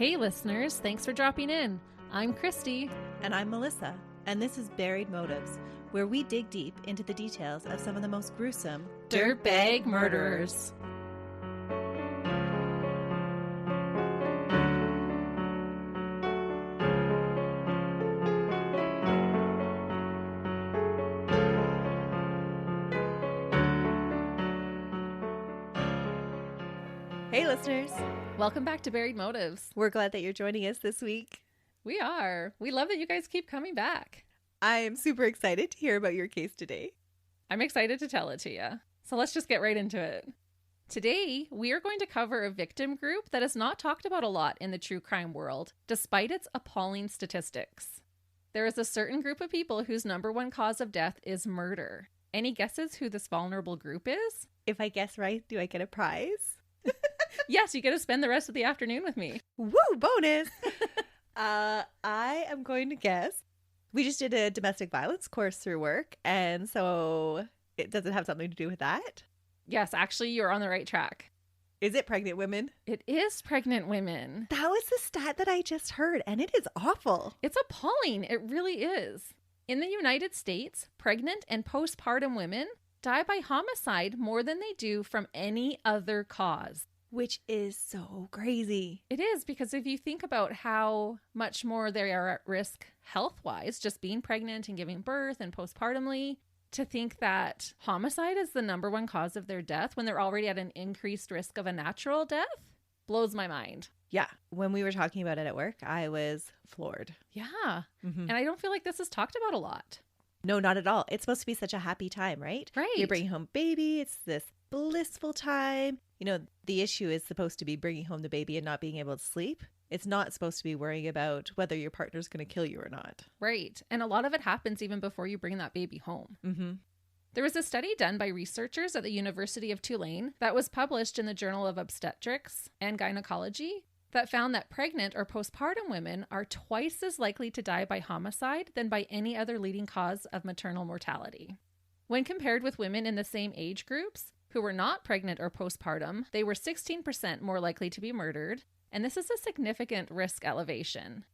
Hey listeners, thanks for dropping in. I'm Christy. And I'm Melissa, and this is Buried Motives, where we dig deep into the details of some of the most gruesome dirtbag murderers. Hey listeners, Welcome back to Buried Motives. we're glad that you're joining us this week. We are. We love that you guys keep coming back. I am super excited to hear about your case today. I'm excited to tell it to you. So let's just get right into it. Today, we are going to cover a victim group that is not talked about a lot in the true crime world, despite its appalling statistics. There is a certain group of people whose number one cause of death is murder. Any guesses who this vulnerable group is? If I guess right, do I get a prize? Yes, you get to spend the rest of the afternoon with me. Woo, bonus! I am going to guess. We just did a domestic violence course through work, and so does it have something to do with that? Yes, actually, you're on the right track. Is it pregnant women? It is pregnant women. That was the stat that I just heard, and it is awful. It's appalling. It really is. In the United States, pregnant and postpartum women die by homicide more than they do from any other cause. Which is so crazy. It is, because if you think about how much more they are at risk health-wise, just being pregnant and giving birth and postpartumly, to think that homicide is the number one cause of their death when they're already at an increased risk of a natural death blows my mind. Yeah. When we were talking about it at work, I was floored. Yeah. Mm-hmm. And I don't feel like this is talked about a lot. No, not at all. It's supposed to be such a happy time, right? Right. You're bringing home baby. It's this blissful time. You know, the issue is supposed to be bringing home the baby and not being able to sleep. It's not supposed to be worrying about whether your partner's going to kill you or not. Right. And a lot of it happens even before you bring that baby home. Mm-hmm. There was a study done by researchers at the University of Tulane that was published in the Journal of Obstetrics and Gynecology that found that pregnant or postpartum women are twice as likely to die by homicide than by any other leading cause of maternal mortality. When compared with women in the same age groups who were not pregnant or postpartum, they were 16% more likely to be murdered, and this is a significant risk elevation.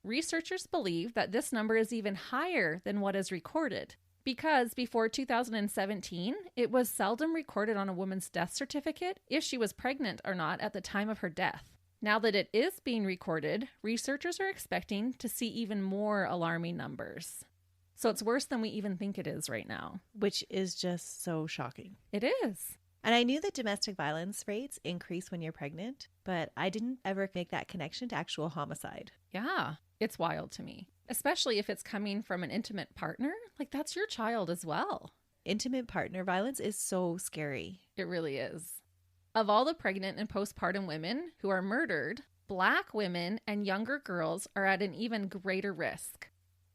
Researchers believe that this number is even higher than what is recorded, because before 2017, it was seldom recorded on a woman's death certificate if she was pregnant or not at the time of her death. Now that it is being recorded, researchers are expecting to see even more alarming numbers. So it's worse than we even think it is right now. Which is just so shocking. It is. And I knew that domestic violence rates increase when you're pregnant, but I didn't ever make that connection to actual homicide. Yeah, it's wild to me. Especially if it's coming from an intimate partner. Like, that's your child as well. Intimate partner violence is so scary. It really is. Of all the pregnant and postpartum women who are murdered, Black women and younger girls are at an even greater risk.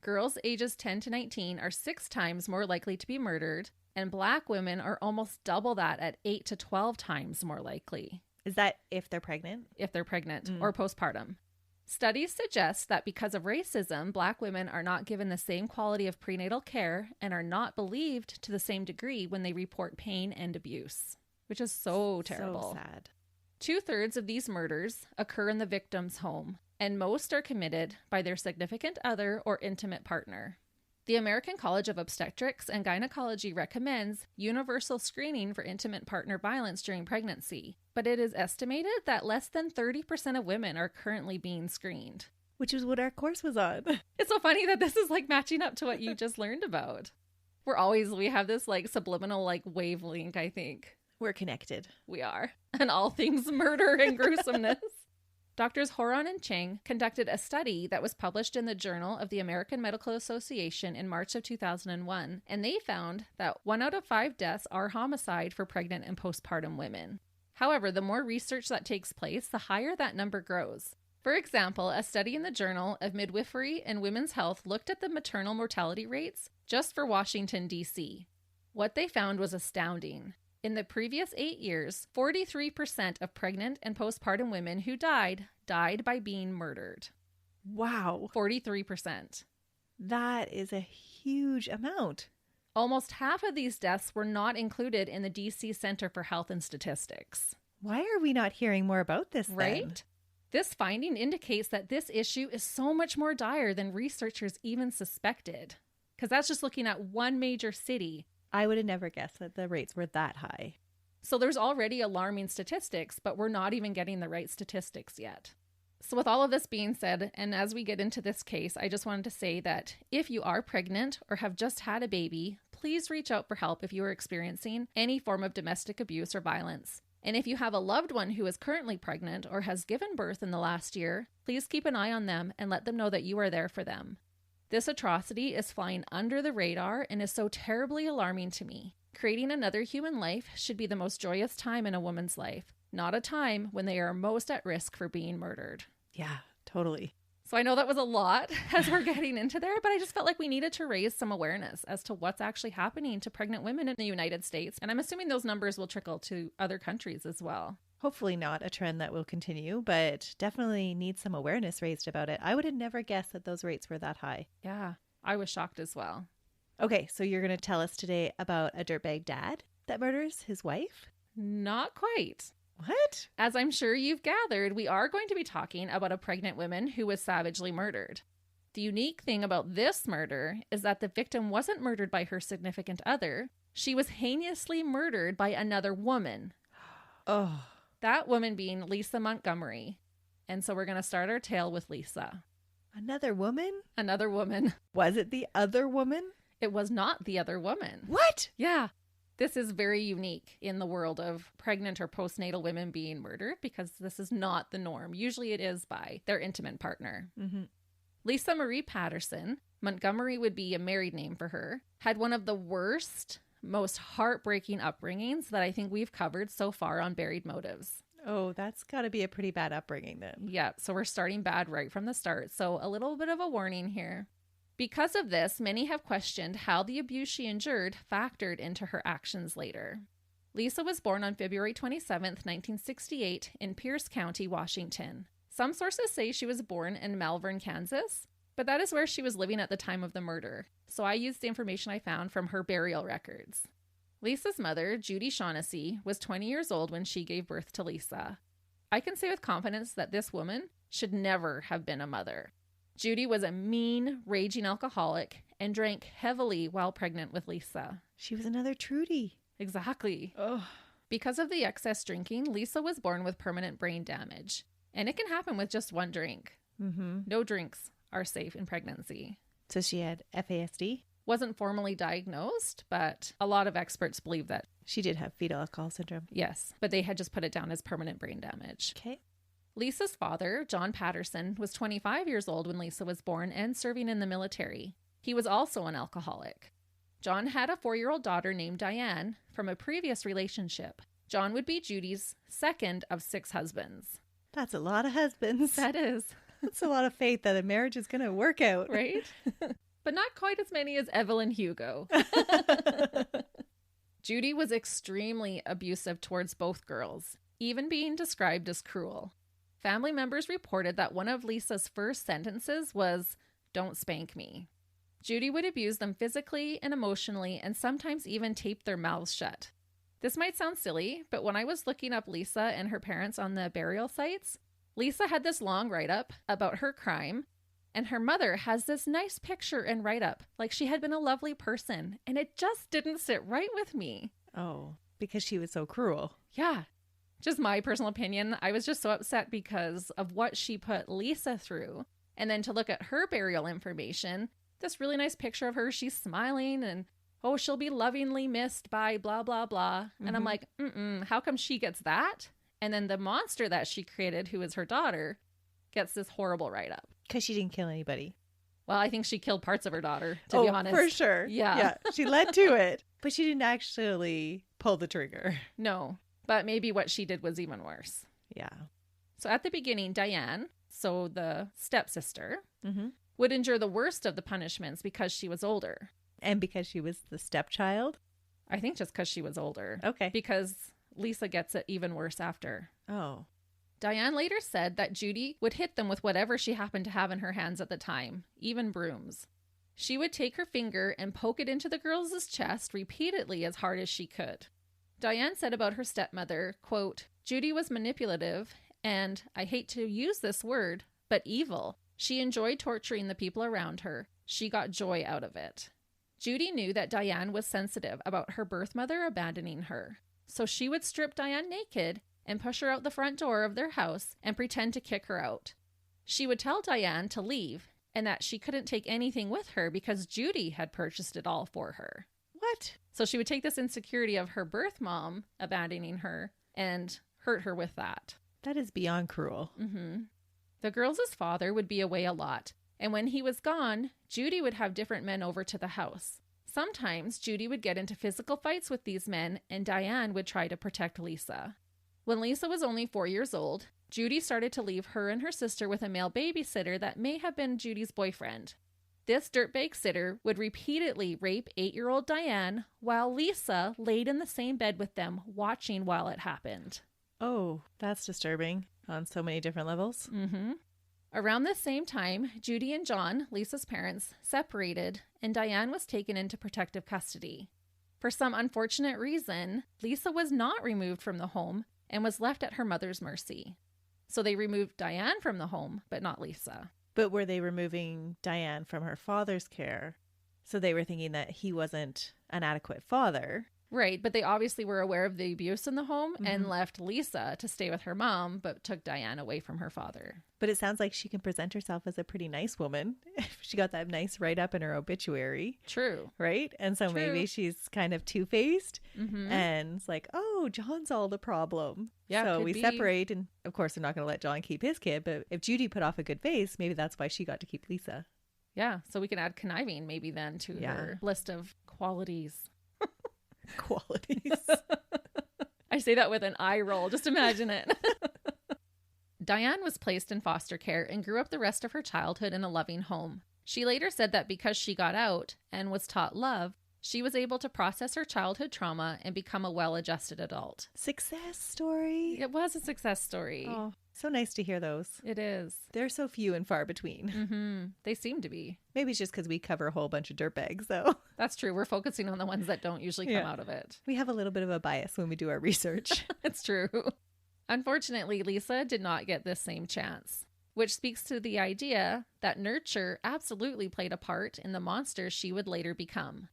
Girls ages 10 to 19 are 6 times more likely to be murdered, and Black women are almost double that at 8 to 12 times more likely. Is that if they're pregnant? If they're pregnant or postpartum. Studies suggest that because of racism, Black women are not given the same quality of prenatal care and are not believed to the same degree when they report pain and abuse, which is so terrible. So sad. 2/3 of these murders occur in the victim's home, and most are committed by their significant other or intimate partner. The American College of Obstetrics and Gynecology recommends universal screening for intimate partner violence during pregnancy, but it is estimated that less than 30% of women are currently being screened. Which is what our course was on. It's so funny that this is like matching up to what you just learned about. We have this like subliminal like wavelength, I think. We're connected. We are. And all things murder and gruesomeness. Doctors Horan and Cheng conducted a study that was published in the Journal of the American Medical Association in March of 2001, and they found that 1 out of 5 deaths are homicide for pregnant and postpartum women. However, the more research that takes place, the higher that number grows. For example, a study in the Journal of Midwifery and Women's Health looked at the maternal mortality rates just for Washington, D.C. What they found was astounding. In the previous 8 years, 43% of pregnant and postpartum women who died by being murdered. Wow. 43%. That is a huge amount. Almost half of these deaths were not included in the DC Center for Health and Statistics. Why are we not hearing more about this then? Right? This finding indicates that this issue is so much more dire than researchers even suspected. Because that's just looking at one major city. I would have never guessed that the rates were that high. So there's already alarming statistics, but we're not even getting the right statistics yet. So with all of this being said, and as we get into this case, I just wanted to say that if you are pregnant or have just had a baby, please reach out for help if you are experiencing any form of domestic abuse or violence. And if you have a loved one who is currently pregnant or has given birth in the last year, please keep an eye on them and let them know that you are there for them. This atrocity is flying under the radar and is so terribly alarming to me. Creating another human life should be the most joyous time in a woman's life, not a time when they are most at risk for being murdered. Yeah, totally. So I know that was a lot as we're getting into there, but I just felt like we needed to raise some awareness as to what's actually happening to pregnant women in the United States. And I'm assuming those numbers will trickle to other countries as well. Hopefully not a trend that will continue, but definitely need some awareness raised about it. I would have never guessed that those rates were that high. Yeah, I was shocked as well. Okay, so you're going to tell us today about a dirtbag dad that murders his wife? Not quite. What? As I'm sure you've gathered, we are going to be talking about a pregnant woman who was savagely murdered. The unique thing about this murder is that the victim wasn't murdered by her significant other. She was heinously murdered by another woman. Oh. That woman being Lisa Montgomery. And so we're going to start our tale with Lisa. Another woman? Another woman. Was it the other woman? It was not the other woman. What? Yeah. This is very unique in the world of pregnant or postnatal women being murdered because this is not the norm. Usually it is by their intimate partner. Mm-hmm. Lisa Marie Patterson, Montgomery would be a married name for her, had one of the worst, most heartbreaking upbringings that I think we've covered so far on Buried Motives. Oh, that's got to be a pretty bad upbringing then. Yeah, so we're starting bad right from the start. So a little bit of a warning here. Because of this, many have questioned how the abuse she endured factored into her actions later. Lisa was born on February 27, 1968, in Pierce County, Washington. Some sources say she was born in Malvern, Kansas, but that is where she was living at the time of the murder, so I used the information I found from her burial records. Lisa's mother, Judy Shaughnessy, was 20 years old when she gave birth to Lisa. I can say with confidence that this woman should never have been a mother. Judy was a mean, raging alcoholic and drank heavily while pregnant with Lisa. She was another Trudy. Exactly. Oh. Because of the excess drinking, Lisa was born with permanent brain damage. And it can happen with just one drink. Mm-hmm. No drinks are safe in pregnancy. So she had FASD? Wasn't formally diagnosed, but a lot of experts believe that. She did have fetal alcohol syndrome. Yes, but they had just put it down as permanent brain damage. Okay. Lisa's father, John Patterson, was 25 years old when Lisa was born and serving in the military. He was also an alcoholic. John had a 4-year-old daughter named Diane from a previous relationship. John would be Judy's second of 6 husbands. That's a lot of husbands. That is. That's a lot of faith that a marriage is going to work out. Right? But not quite as many as Evelyn Hugo. Judy was extremely abusive towards both girls, even being described as cruel. Family members reported that one of Lisa's first sentences was, "Don't spank me." Judy would abuse them physically and emotionally and sometimes even tape their mouths shut. This might sound silly, but when I was looking up Lisa and her parents on the burial sites, Lisa had this long write-up about her crime, and her mother has this nice picture and write-up, like she had been a lovely person, and it just didn't sit right with me. Oh, because she was so cruel. Yeah. Just my personal opinion. I was just so upset because of what she put Lisa through. And then to look at her burial information, this really nice picture of her, she's smiling and, oh, she'll be lovingly missed by blah, blah, blah. Mm-hmm. And I'm like, how come she gets that? And then the monster that she created, who is her daughter, gets this horrible write-up. Because she didn't kill anybody. Well, I think she killed parts of her daughter, to be honest. For sure. Yeah. She led to it. But she didn't actually pull the trigger. No. But maybe what she did was even worse. Yeah. So at the beginning, Diane, so the stepsister, mm-hmm. would endure the worst of the punishments because she was older. And because she was the stepchild? I think just because she was older. Okay. Because Lisa gets it even worse after. Oh. Diane later said that Judy would hit them with whatever she happened to have in her hands at the time, even brooms. She would take her finger and poke it into the girl's chest repeatedly as hard as she could. Diane said about her stepmother, quote, "Judy was manipulative and I hate to use this word, but evil. She enjoyed torturing the people around her. She got joy out of it. Judy knew that Diane was sensitive about her birth mother abandoning her, so she would strip Diane naked and push her out the front door of their house and pretend to kick her out. She would tell Diane to leave and that she couldn't take anything with her because Judy had purchased it all for her. What? So she would take this insecurity of her birth mom abandoning her and hurt her with that. That is beyond cruel. Mm-hmm. The girls' father would be away a lot, and when he was gone, Judy would have different men over to the house. Sometimes Judy would get into physical fights with these men, and Diane would try to protect Lisa. When Lisa was only 4 years old, Judy started to leave her and her sister with a male babysitter that may have been Judy's boyfriend. This dirtbag sitter would repeatedly rape 8-year-old Diane while Lisa laid in the same bed with them, watching while it happened. Oh, that's disturbing on so many different levels. Mm-hmm. Around the same time, Judy and John, Lisa's parents, separated, and Diane was taken into protective custody. For some unfortunate reason, Lisa was not removed from the home and was left at her mother's mercy. So they removed Diane from the home, but not Lisa. But were they removing Diane from her father's care? So they were thinking that he wasn't an adequate father. Right, but they obviously were aware of the abuse in the home and left Lisa to stay with her mom, but took Diane away from her father. But it sounds like she can present herself as a pretty nice woman. She got that nice write-up in her obituary. True. Right? And so True. maybe she's kind of two-faced and it's like, oh, John's all the problem. Yeah, so could we be. separate, and of course they're not going to let John keep his kid, but if Judy put off a good face, maybe that's why she got to keep Lisa. Yeah, so we can add conniving maybe then to her list of qualities. Qualities. I say that with an eye roll. Just imagine it. Diane was placed in foster care and grew up the rest of her childhood in a loving home. She later said that because she got out and was taught love, she was able to process her childhood trauma and become a well-adjusted adult. Success story. It was a success story. Oh, so nice to hear those. It is. They're so few and far between. Mm-hmm. They seem to be. Maybe it's just because we cover a whole bunch of dirtbags, though. That's true. We're focusing on the ones that don't usually come out of it. We have a little bit of a bias when we do our research. It's true. Unfortunately, Lisa did not get this same chance, which speaks to the idea that nurture absolutely played a part in the monster she would later become.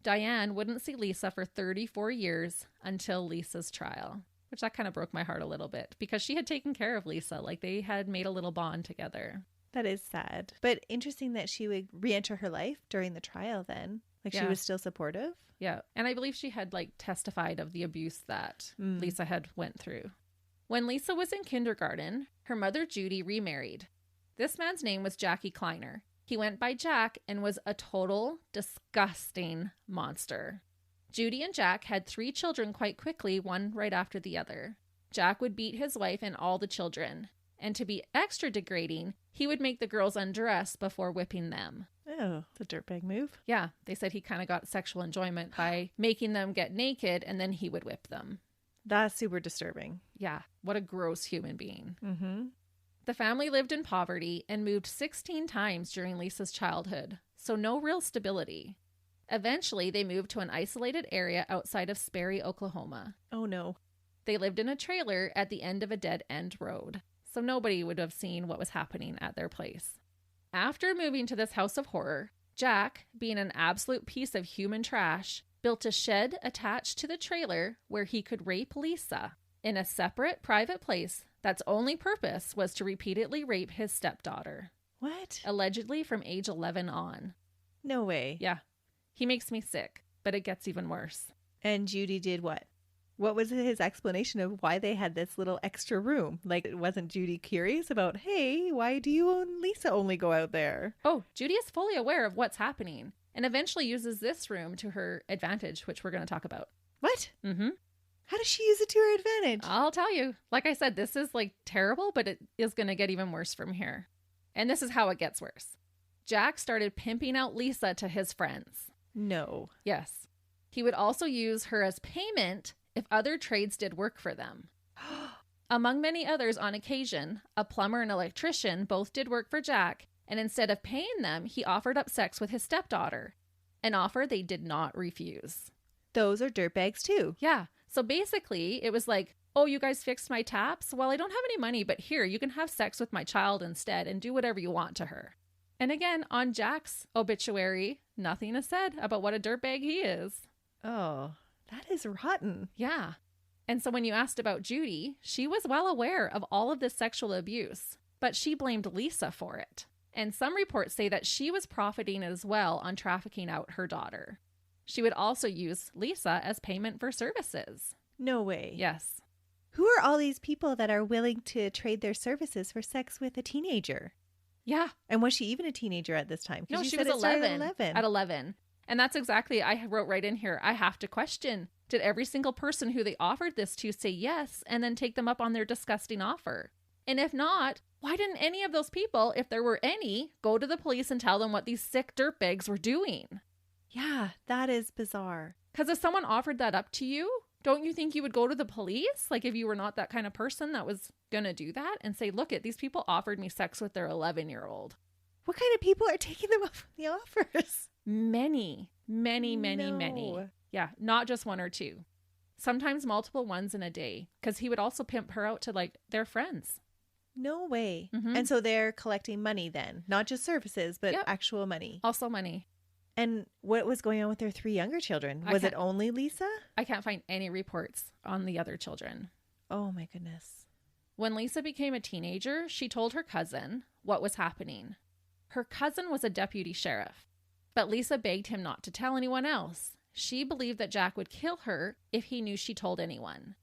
Diane wouldn't see Lisa for 34 years until Lisa's trial, which that kind of broke my heart a little bit because she had taken care of Lisa, like they had made a little bond together. That is sad. But interesting that she would re-enter her life during the trial then. Like she was still supportive. Yeah. And I believe she had testified of the abuse that Lisa had went through. When Lisa was in kindergarten, her mother Judy remarried. This man's name was Jackie Kleiner. He went by Jack and was a total disgusting monster. Judy and Jack had 3 children quite quickly, one right after the other. Jack would beat his wife and all the children. And to be extra degrading, he would make the girls undress before whipping them. Oh, it's a dirtbag move. Yeah, they said he kind of got sexual enjoyment by making them get naked and then he would whip them. That's super disturbing. Yeah, what a gross human being. Mm-hmm. The family lived in poverty and moved 16 times during Lisa's childhood, so no real stability. Eventually, they moved to an isolated area outside of Sperry, Oklahoma. Oh, no. They lived in a trailer at the end of a dead-end road, so nobody would have seen what was happening at their place. After moving to this house of horror, Jack, being an absolute piece of human trash, built a shed attached to the trailer where he could rape Lisa in a separate private place that's only purpose was to repeatedly rape his stepdaughter. What? Allegedly from age 11 on. No way. Yeah. He makes me sick, but it gets even worse. And Judy did what? What was his explanation of why they had this little extra room? Like, wasn't Judy curious about, hey, why do you and Lisa only go out there? Oh, Judy is fully aware of what's happening and eventually uses this room to her advantage, which we're going to talk about. What? Mm-hmm. How does she use it to her advantage? I'll tell you. Like I said, this is terrible, but it is going to get even worse from here. And this is how it gets worse. Jack started pimping out Lisa to his friends. No. Yes. He would also use her as payment if other trades did work for them. Among many others, on occasion, a plumber and electrician both did work for Jack, and instead of paying them, he offered up sex with his stepdaughter, an offer they did not refuse. Those are dirtbags too. Yeah. So basically, it was like, Oh, you guys fixed my taps? Well, I don't have any money, but here, you can have sex with my child instead and do whatever you want to her. And again, on Jack's obituary, nothing is said about what a dirtbag he is. Oh, that is rotten. Yeah. And so when you asked about Judy, she was well aware of all of this sexual abuse, but she blamed Lisa for it. And some reports say that she was profiting as well on trafficking out her daughter. She would also use Lisa as payment for services. No way. Yes. Who are all these people that are willing to trade their services for sex with a teenager? Yeah. And was she even a teenager at this time? No, You she said was it started 11. At 11. At 11. And that's exactly, I wrote right in here, I have to question, did every single person who they offered this to say yes and then take them up on their disgusting offer? And if not, why didn't any of those people, if there were any, go to the police and tell them what these sick dirtbags were doing? Yeah, that is bizarre. Because if someone offered that up to you, don't you think you would go to the police? Like if you were not that kind of person that was going to do that and say, look, these people offered me sex with their 11-year-old. What kind of people are taking them up the offers? Many. Yeah, not just one or two. Sometimes multiple ones in a day. Because he would also pimp her out to like their friends. No way. Mm-hmm. And so they're collecting money then, not just services, but Yep. actual money. Also money. And what was going on with their 3 younger children? Was it only Lisa? I can't find any reports on the other children. Oh my goodness. When Lisa became a teenager, she told her cousin what was happening. Her cousin was a deputy sheriff, but Lisa begged him not to tell anyone else. She believed that Jack would kill her if he knew she told anyone.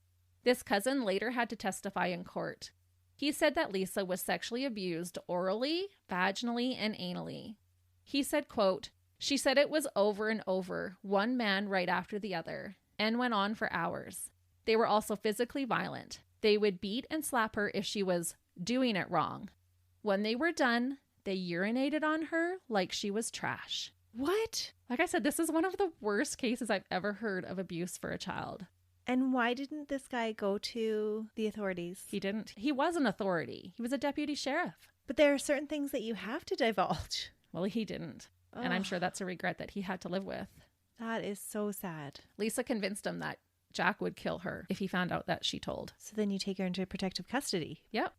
This cousin later had to testify in court. He said that Lisa was sexually abused orally, vaginally, and anally. He said, quote, she said it was over and over, one man right after the other, and went on for hours. They were also physically violent. They would beat and slap her if she was doing it wrong. When they were done, they urinated on her like she was trash. What? Like I said, this is one of the worst cases I've ever heard of abuse for a child. And why didn't this guy go to the authorities? He didn't. He was an authority. He was a deputy sheriff. But there are certain things that you have to divulge. Well, he didn't. And I'm sure that's a regret that he had to live with. That is so sad. Lisa convinced him that Jack would kill her if he found out that she told. So then you take her into protective custody. Yep.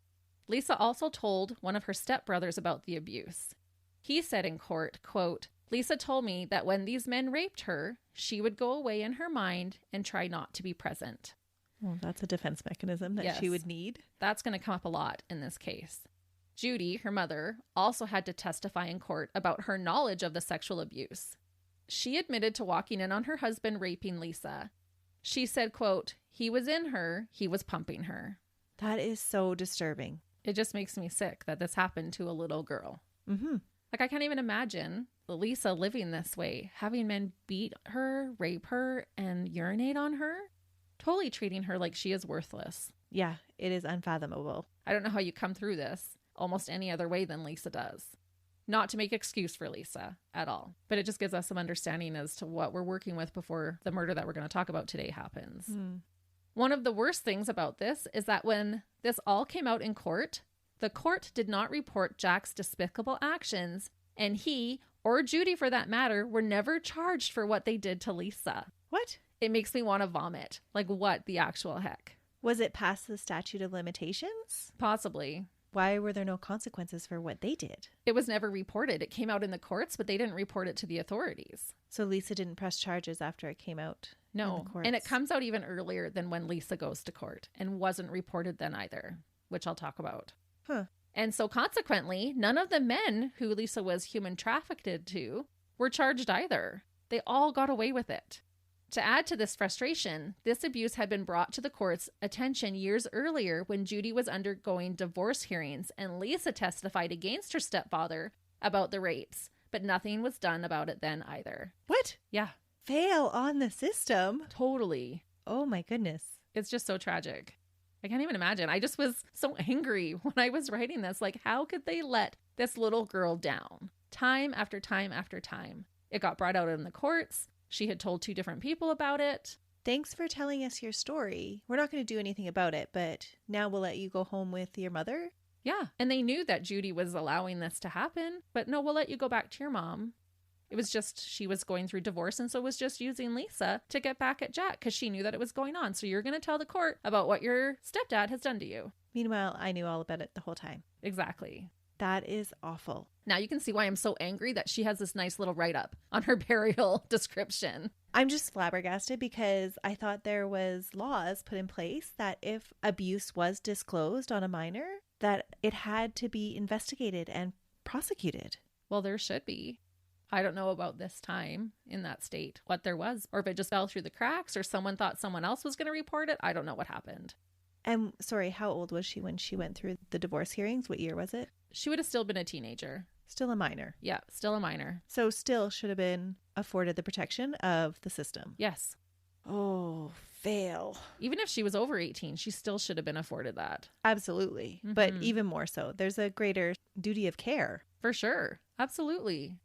Lisa also told one of her stepbrothers about the abuse. He said in court, quote, Lisa told me that when these men raped her, she would go away in her mind and try not to be present. Well, that's a defense mechanism that she would need. That's going to come up a lot in this case. Judy, her mother, also had to testify in court about her knowledge of the sexual abuse. She admitted to walking in on her husband raping Lisa. She said, quote, he was in her, he was pumping her. That is so disturbing. It just makes me sick that this happened to a little girl. Mm-hmm. Like, I can't even imagine Lisa living this way, having men beat her, rape her, and urinate on her, totally treating her like she is worthless. Yeah, it is unfathomable. I don't know how you come through this almost any other way than Lisa does. Not to make excuse for Lisa at all, but it just gives us some understanding as to what we're working with before the murder that we're going to talk about today happens. One of the worst things about this is that when this all came out in court, the court did not report Jack's despicable actions, and he, or Judy for that matter, were never charged for what they did to Lisa. What? It makes me want to vomit. Like, what the actual heck? Was it past the statute of limitations? Possibly. Why were there no consequences for what they did? It was never reported. It came out in the courts, but they didn't report it to the authorities. So Lisa didn't press charges after it came out? No. In the courts. And it comes out even earlier than when Lisa goes to court and wasn't reported then either, which I'll talk about. Huh. And so consequently, none of the men who Lisa was human trafficked to were charged either. They all got away with it. To add to this frustration, this abuse had been brought to the court's attention years earlier when Judy was undergoing divorce hearings and Lisa testified against her stepfather about the rapes, but nothing was done about it then either. What? Yeah. Fail on the system? Totally. Oh my goodness. It's just so tragic. I can't even imagine. I just was so angry when I was writing this. Like, how could they let this little girl down? Time after time after time. It got brought out in the courts. She had told 2 different people about it. Thanks for telling us your story. We're not going to do anything about it, but now we'll let you go home with your mother? Yeah. And they knew that Judy was allowing this to happen, but no, we'll let you go back to your mom. It was just she was going through divorce and so was just using Lisa to get back at Jack because she knew that it was going on. So you're going to tell the court about what your stepdad has done to you. Meanwhile, I knew all about it the whole time. Exactly. That is awful. Now you can see why I'm so angry that she has this nice little write-up on her burial description. I'm just flabbergasted because I thought there was laws put in place that if abuse was disclosed on a minor, that it had to be investigated and prosecuted. Well, there should be. I don't know about this time in that state, what there was, or if it just fell through the cracks or someone thought someone else was going to report it. I don't know what happened. And sorry, how old was she when she went through the divorce hearings? What year was it? She would have still been a teenager. Still a minor. Yeah, still a minor. So still should have been afforded the protection of the system. Yes. Oh, fail. Even if she was over 18, she still should have been afforded that. Absolutely. But even more so, there's a greater duty of care. For sure. Absolutely.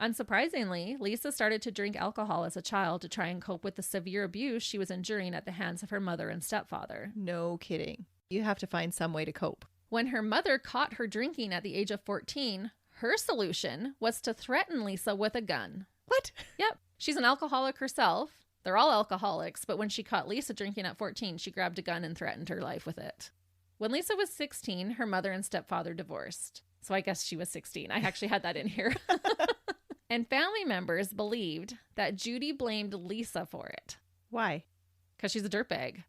Unsurprisingly, Lisa started to drink alcohol as a child to try and cope with the severe abuse she was enduring at the hands of her mother and stepfather. No kidding. You have to find some way to cope. When her mother caught her drinking at the age of 14, her solution was to threaten Lisa with a gun. What? Yep. She's an alcoholic herself. They're all alcoholics, but when she caught Lisa drinking at 14, she grabbed a gun and threatened her life with it. When Lisa was 16, her mother and stepfather divorced. So I guess she was 16. I actually had that in here. And family members believed that Judy blamed Lisa for it. Why? Because she's a dirtbag.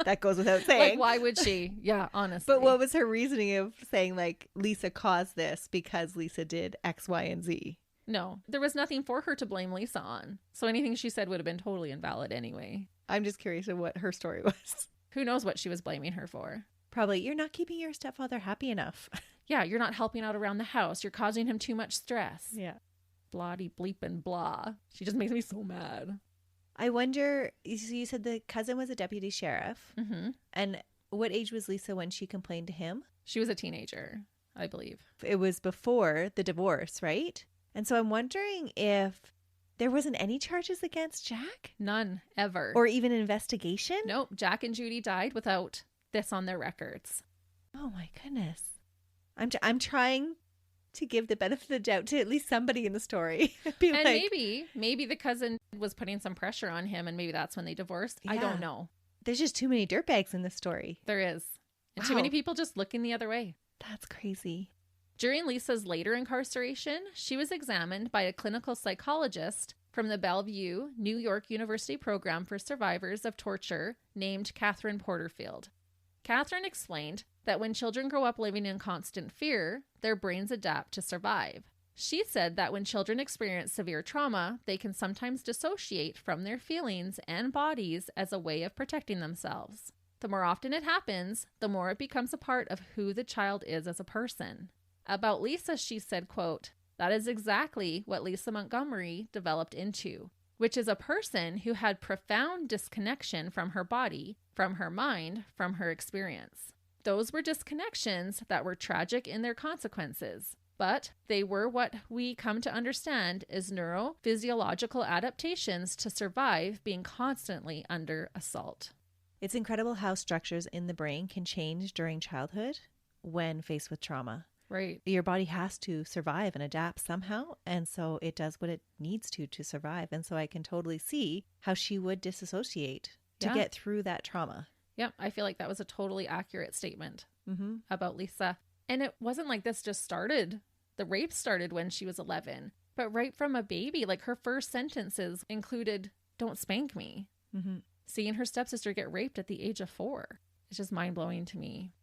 That goes without saying. Like, why would she? Yeah, honestly. But what was her reasoning of saying, like, Lisa caused this because Lisa did X, Y, and Z? No, there was nothing for her to blame Lisa on. So anything she said would have been totally invalid anyway. I'm just curious of what her story was. Who knows what she was blaming her for? Probably, you're not keeping your stepfather happy enough. Yeah, you're not helping out around the house. You're causing him too much stress. Yeah. Bloody bleep and blah. She just makes me so mad. I wonder, you said the cousin was a deputy sheriff. Mm-hmm. And what age was Lisa when she complained to him? She was a teenager, I believe. It was before the divorce, right? And so I'm wondering if there wasn't any charges against Jack? None, ever. Or even an investigation? Nope. Jack and Judy died without this on their records. Oh my goodness. I'm trying to give the benefit of the doubt to at least somebody in the story. Maybe the cousin was putting some pressure on him and maybe that's when they divorced. Yeah. I don't know. There's just too many dirtbags in this story. There is. And Wow. too many people just looking the other way. That's crazy. During Lisa's later incarceration, she was examined by a clinical psychologist from the Bellevue, New York University Program for Survivors of Torture named Catherine Porterfield. Catherine explained that when children grow up living in constant fear, their brains adapt to survive. She said that when children experience severe trauma, they can sometimes dissociate from their feelings and bodies as a way of protecting themselves. The more often it happens, the more it becomes a part of who the child is as a person. About Lisa, she said, quote, "That is exactly what Lisa Montgomery developed into, which is a person who had profound disconnection from her body, from her mind, from her experience. Those were disconnections that were tragic in their consequences, but they were what we come to understand as neurophysiological adaptations to survive being constantly under assault." It's incredible how structures in the brain can change during childhood when faced with trauma. Right. Your body has to survive and adapt somehow. And so it does what it needs to survive. And so I can totally see how she would disassociate to get through that trauma. Yep. I feel like that was a totally accurate statement about Lisa. And it wasn't like this just started. The rape started when she was 11. But right from a baby, like her first sentences included, "Don't spank me." Mm-hmm. Seeing her stepsister get raped at the age of 4. It's just mind-blowing to me.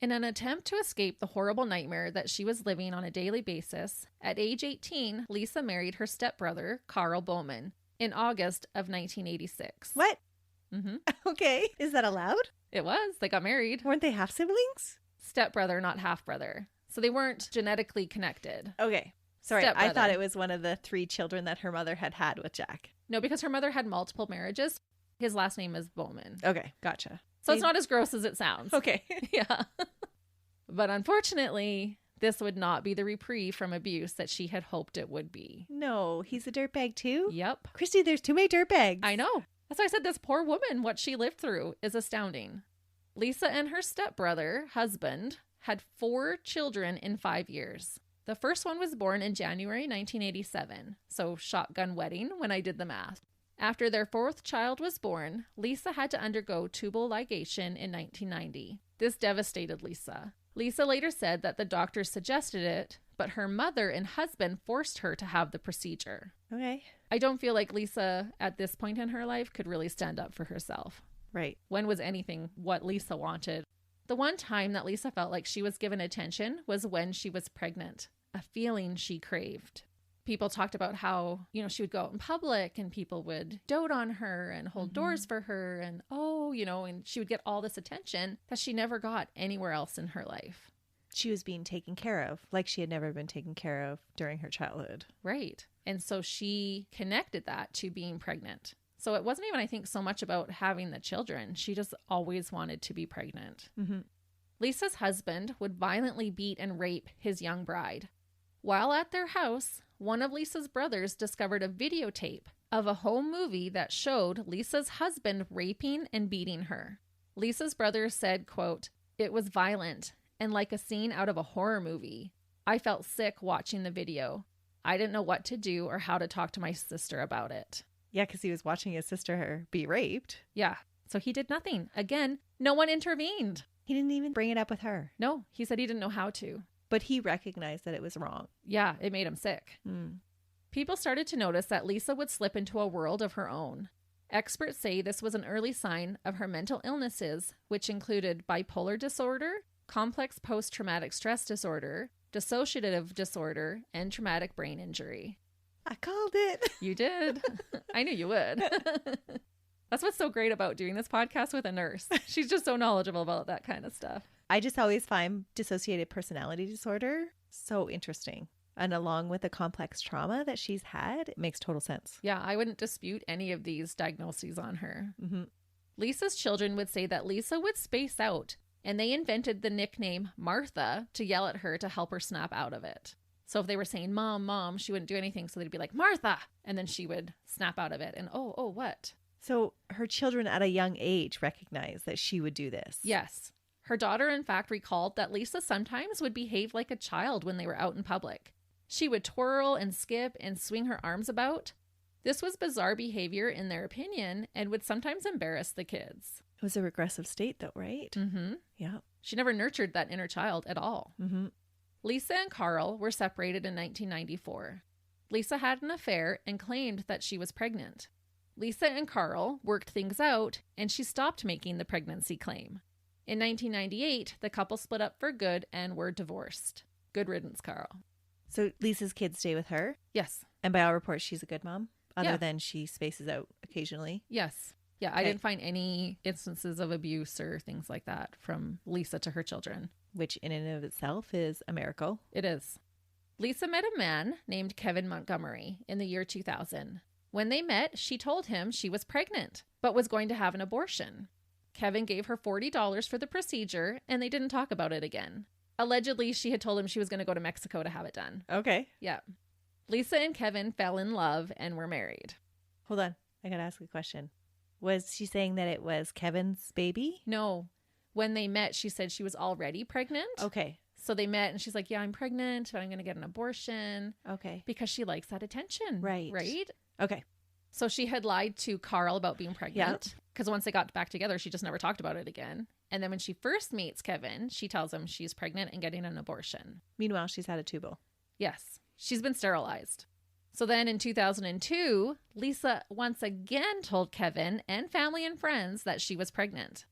In an attempt to escape the horrible nightmare that she was living on a daily basis, at age 18, Lisa married her stepbrother, Carl Bowman, in August of 1986. What? Mm-hmm. Okay. Is that allowed? It was. They got married. Weren't they half siblings? Stepbrother, not half-brother. So they weren't genetically connected. Okay. Sorry, I Stepbrother. thought it was one of the 3 children that her mother had with Jack. No, because her mother had multiple marriages. His last name is Bowman. Okay, gotcha. So it's not as gross as it sounds. Okay. Yeah. But unfortunately, this would not be the reprieve from abuse that she had hoped it would be. No, he's a dirtbag too? Yep. Christy, there's too many dirtbags. I know. That's why I said this poor woman, what she lived through is astounding. Lisa and her stepbrother, husband, had 4 children in 5 years. The first one was born in January 1987, so shotgun wedding when I did the math. After their fourth child was born, Lisa had to undergo tubal ligation in 1990. This devastated Lisa. Lisa later said that the doctors suggested it, but her mother and husband forced her to have the procedure. Okay. I don't feel like Lisa, at this point in her life, could really stand up for herself. Right. When was anything what Lisa wanted? The one time that Lisa felt like she was given attention was when she was pregnant, a feeling she craved. People talked about how, she would go out in public and people would dote on her and hold doors for her and, and she would get all this attention that she never got anywhere else in her life. She was being taken care of like she had never been taken care of during her childhood. Right. And so she connected that to being pregnant. So it wasn't even, I think, so much about having the children. She just always wanted to be pregnant. Mm-hmm. Lisa's husband would violently beat and rape his young bride. While at their house, one of Lisa's brothers discovered a videotape of a home movie that showed Lisa's husband raping and beating her. Lisa's brother said, quote, "It was violent and like a scene out of a horror movie. I felt sick watching the video. I didn't know what to do or how to talk to my sister about it." Yeah, because he was watching his sister be raped. Yeah. So he did nothing. Again, no one intervened. He didn't even bring it up with her. No, he said he didn't know how to. But he recognized that it was wrong. Yeah, it made him sick. Mm. People started to notice that Lisa would slip into a world of her own. Experts say this was an early sign of her mental illnesses, which included bipolar disorder, complex post-traumatic stress disorder, dissociative disorder, and traumatic brain injury. I called it. You did. I knew you would. That's what's so great about doing this podcast with a nurse. She's just so knowledgeable about that kind of stuff. I just always find dissociated personality disorder so interesting. And along with the complex trauma that she's had, it makes total sense. Yeah, I wouldn't dispute any of these diagnoses on her. Mm-hmm. Lisa's children would say that Lisa would space out, and they invented the nickname Martha to yell at her to help her snap out of it. So if they were saying, "Mom, Mom," she wouldn't do anything. So they'd be like, "Martha." And then she would snap out of it. And, oh, what? So her children at a young age recognized that she would do this. Yes. Her daughter, in fact, recalled that Lisa sometimes would behave like a child when they were out in public. She would twirl and skip and swing her arms about. This was bizarre behavior in their opinion and would sometimes embarrass the kids. It was a regressive state though, right? Mm-hmm. Yeah. She never nurtured that inner child at all. Mm-hmm. Lisa and Carl were separated in 1994. Lisa had an affair and claimed that she was pregnant. Lisa and Carl worked things out, and she stopped making the pregnancy claim. In 1998, the couple split up for good and were divorced. Good riddance, Carl. So Lisa's kids stay with her? Yes. And by all reports, she's a good mom, other Yeah. than she spaces out occasionally? Yes. Yeah, I didn't find any instances of abuse or things like that from Lisa to her children. Which in and of itself is a miracle. It is. Lisa met a man named Kevin Montgomery in the year 2000. When they met, she told him she was pregnant, but was going to have an abortion. Kevin gave her $40 for the procedure, and they didn't talk about it again. Allegedly, she had told him she was going to go to Mexico to have it done. Okay. Yeah. Lisa and Kevin fell in love and were married. Hold on. I got to ask a question. Was she saying that it was Kevin's baby? No. When they met, she said she was already pregnant. Okay. So they met and she's like, "Yeah, I'm pregnant, but I'm going to get an abortion." Okay. Because she likes that attention. Right. Right? Okay. So she had lied to Carl about being pregnant. Because once they got back together, she just never talked about it again. And then when she first meets Kevin, she tells him she's pregnant and getting an abortion. Meanwhile, she's had a tubal. Yes. She's been sterilized. So then in 2002, Lisa once again told Kevin and family and friends that she was pregnant.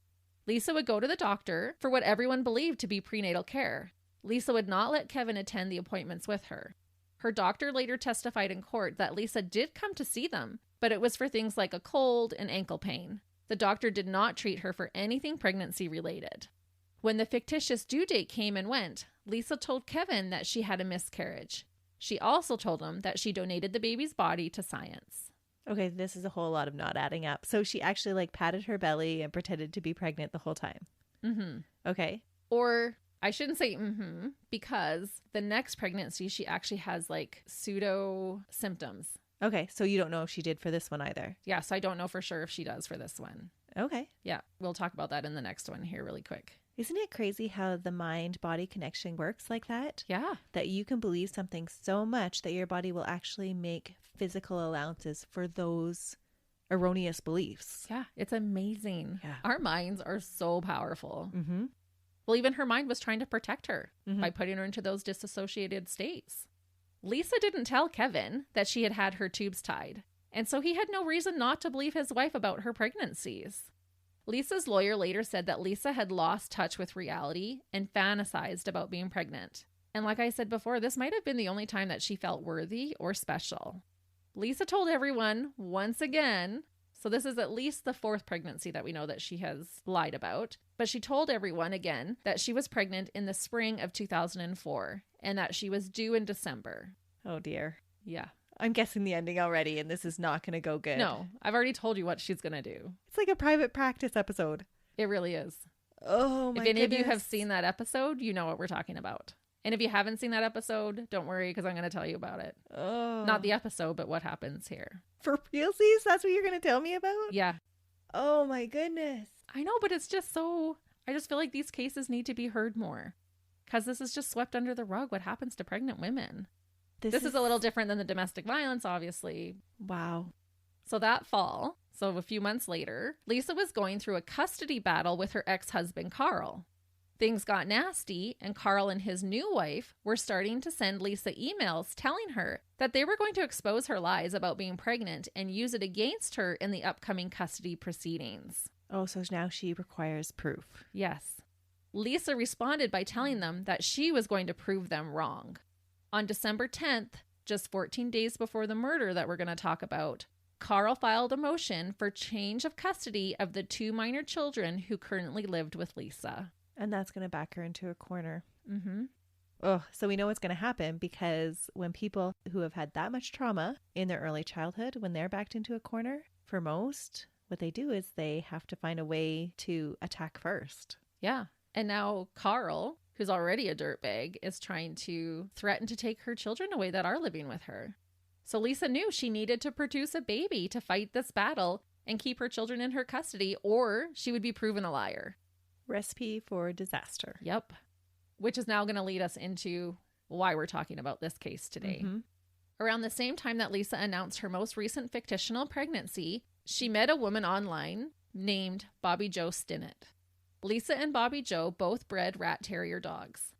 Lisa would go to the doctor for what everyone believed to be prenatal care. Lisa would not let Kevin attend the appointments with her. Her doctor later testified in court that Lisa did come to see them, but it was for things like a cold and ankle pain. The doctor did not treat her for anything pregnancy related. When the fictitious due date came and went, Lisa told Kevin that she had a miscarriage. She also told him that she donated the baby's body to science. Okay, this is a whole lot of not adding up. So she actually patted her belly and pretended to be pregnant the whole time. Mm-hmm. Okay. Or I shouldn't say mm-hmm, because the next pregnancy, she actually has pseudo symptoms. Okay, so you don't know if she did for this one either. Yeah, so I don't know for sure if she does for this one. Okay. Yeah, we'll talk about that in the next one here really quick. Isn't it crazy how the mind-body connection works like that? Yeah. That you can believe something so much that your body will actually make physical allowances for those erroneous beliefs. Yeah. It's amazing. Yeah. Our minds are so powerful. Mm-hmm. Well, even her mind was trying to protect her by putting her into those dissociated states. Lisa didn't tell Kevin that she had had her tubes tied, and so he had no reason not to believe his wife about her pregnancies. Lisa's lawyer later said that Lisa had lost touch with reality and fantasized about being pregnant. And like I said before, this might have been the only time that she felt worthy or special. Lisa told everyone once again, so this is at least the 4th pregnancy that we know that she has lied about, but she told everyone again that she was pregnant in the spring of 2004 and that she was due in December. Oh dear. Yeah. I'm guessing the ending already, and this is not going to go good. No, I've already told you what she's going to do. It's like a private practice episode. It really is. Oh my If any goodness. of you have seen that episode, you know what we're talking about. And if you haven't seen that episode, don't worry, because I'm going to tell you about it. Oh. Not the episode, but what happens here. For realsies? That's what you're going to tell me about? Yeah. Oh my goodness. I know, but it's just so... I just feel like these cases need to be heard more. Because this is just swept under the rug, what happens to pregnant women. This is a little different than the domestic violence, obviously. Wow. So that fall, so a few months later, Lisa was going through a custody battle with her ex-husband, Carl. Things got nasty, and Carl and his new wife were starting to send Lisa emails telling her that they were going to expose her lies about being pregnant and use it against her in the upcoming custody proceedings. Oh, so now she requires proof. Yes. Lisa responded by telling them that she was going to prove them wrong. On December 10th, just 14 days before the murder that we're going to talk about, Carl filed a motion for change of custody of the 2 minor children who currently lived with Lisa. And that's going to back her into a corner. Mm-hmm. Oh, so we know what's going to happen, because when people who have had that much trauma in their early childhood, when they're backed into a corner, for most, what they do is they have to find a way to attack first. Yeah. And now Carl, who's already a dirtbag, is trying to threaten to take her children away that are living with her. So Lisa knew she needed to produce a baby to fight this battle and keep her children in her custody, or she would be proven a liar. Recipe for disaster. Yep. Which is now going to lead us into why we're talking about this case today. Mm-hmm. Around the same time that Lisa announced her most recent fictional pregnancy, she met a woman online named Bobbie Jo Stinnett. Lisa and Bobbie Jo both bred rat terrier dogs.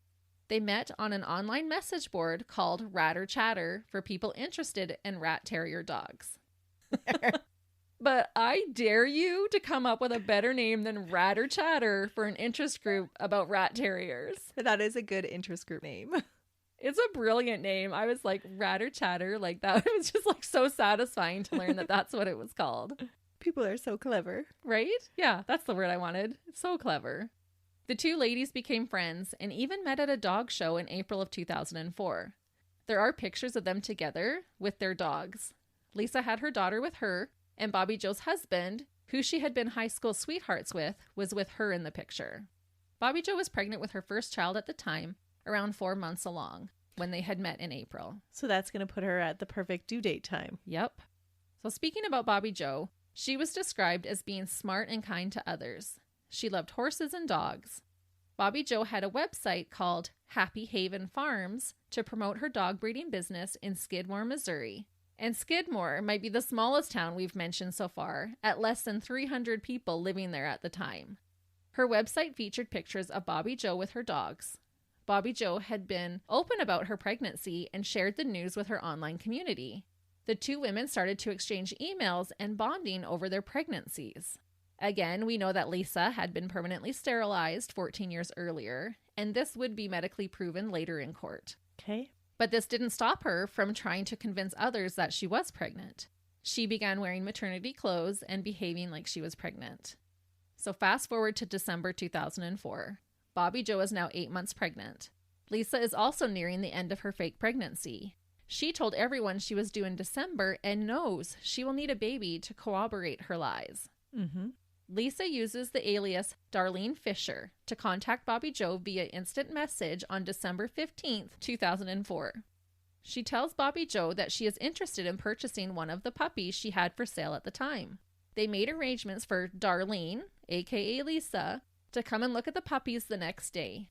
They met on an online message board called Ratter Chatter for people interested in rat terrier dogs. But I dare you to come up with a better name than Ratter Chatter for an interest group about rat terriers. That is a good interest group name. It's a brilliant name. I was like, Ratter Chatter, like that was just like so satisfying to learn that that's what it was called. People are so clever. Right? Yeah, that's the word I wanted. So clever. The 2 ladies became friends and even met at a dog show in April of 2004. There are pictures of them together with their dogs. Lisa had her daughter with her, and Bobbie Jo's husband, who she had been high school sweethearts with, was with her in the picture. Bobbie Jo was pregnant with her first child at the time, around 4 months along, when they had met in April. So that's going to put her at the perfect due date time. Yep. So speaking about Bobbie Jo, she was described as being smart and kind to others. She loved horses and dogs. Bobbie Jo had a website called Happy Haven Farms to promote her dog breeding business in Skidmore, Missouri. And Skidmore might be the smallest town we've mentioned so far, at less than 300 people living there at the time. Her website featured pictures of Bobbie Jo with her dogs. Bobbie Jo had been open about her pregnancy and shared the news with her online community. The 2 women started to exchange emails and bonding over their pregnancies. Again, we know that Lisa had been permanently sterilized 14 years earlier, and this would be medically proven later in court. Okay. But this didn't stop her from trying to convince others that she was pregnant. She began wearing maternity clothes and behaving like she was pregnant. So fast forward to December 2004. Bobbie Jo is now 8 months pregnant. Lisa is also nearing the end of her fake pregnancy. She told everyone she was due in December and knows she will need a baby to corroborate her lies. Mm-hmm. Lisa uses the alias Darlene Fisher to contact Bobbie Jo via instant message on December 15th, 2004. She tells Bobbie Jo that she is interested in purchasing one of the puppies she had for sale at the time. They made arrangements for Darlene, aka Lisa, to come and look at the puppies the next day.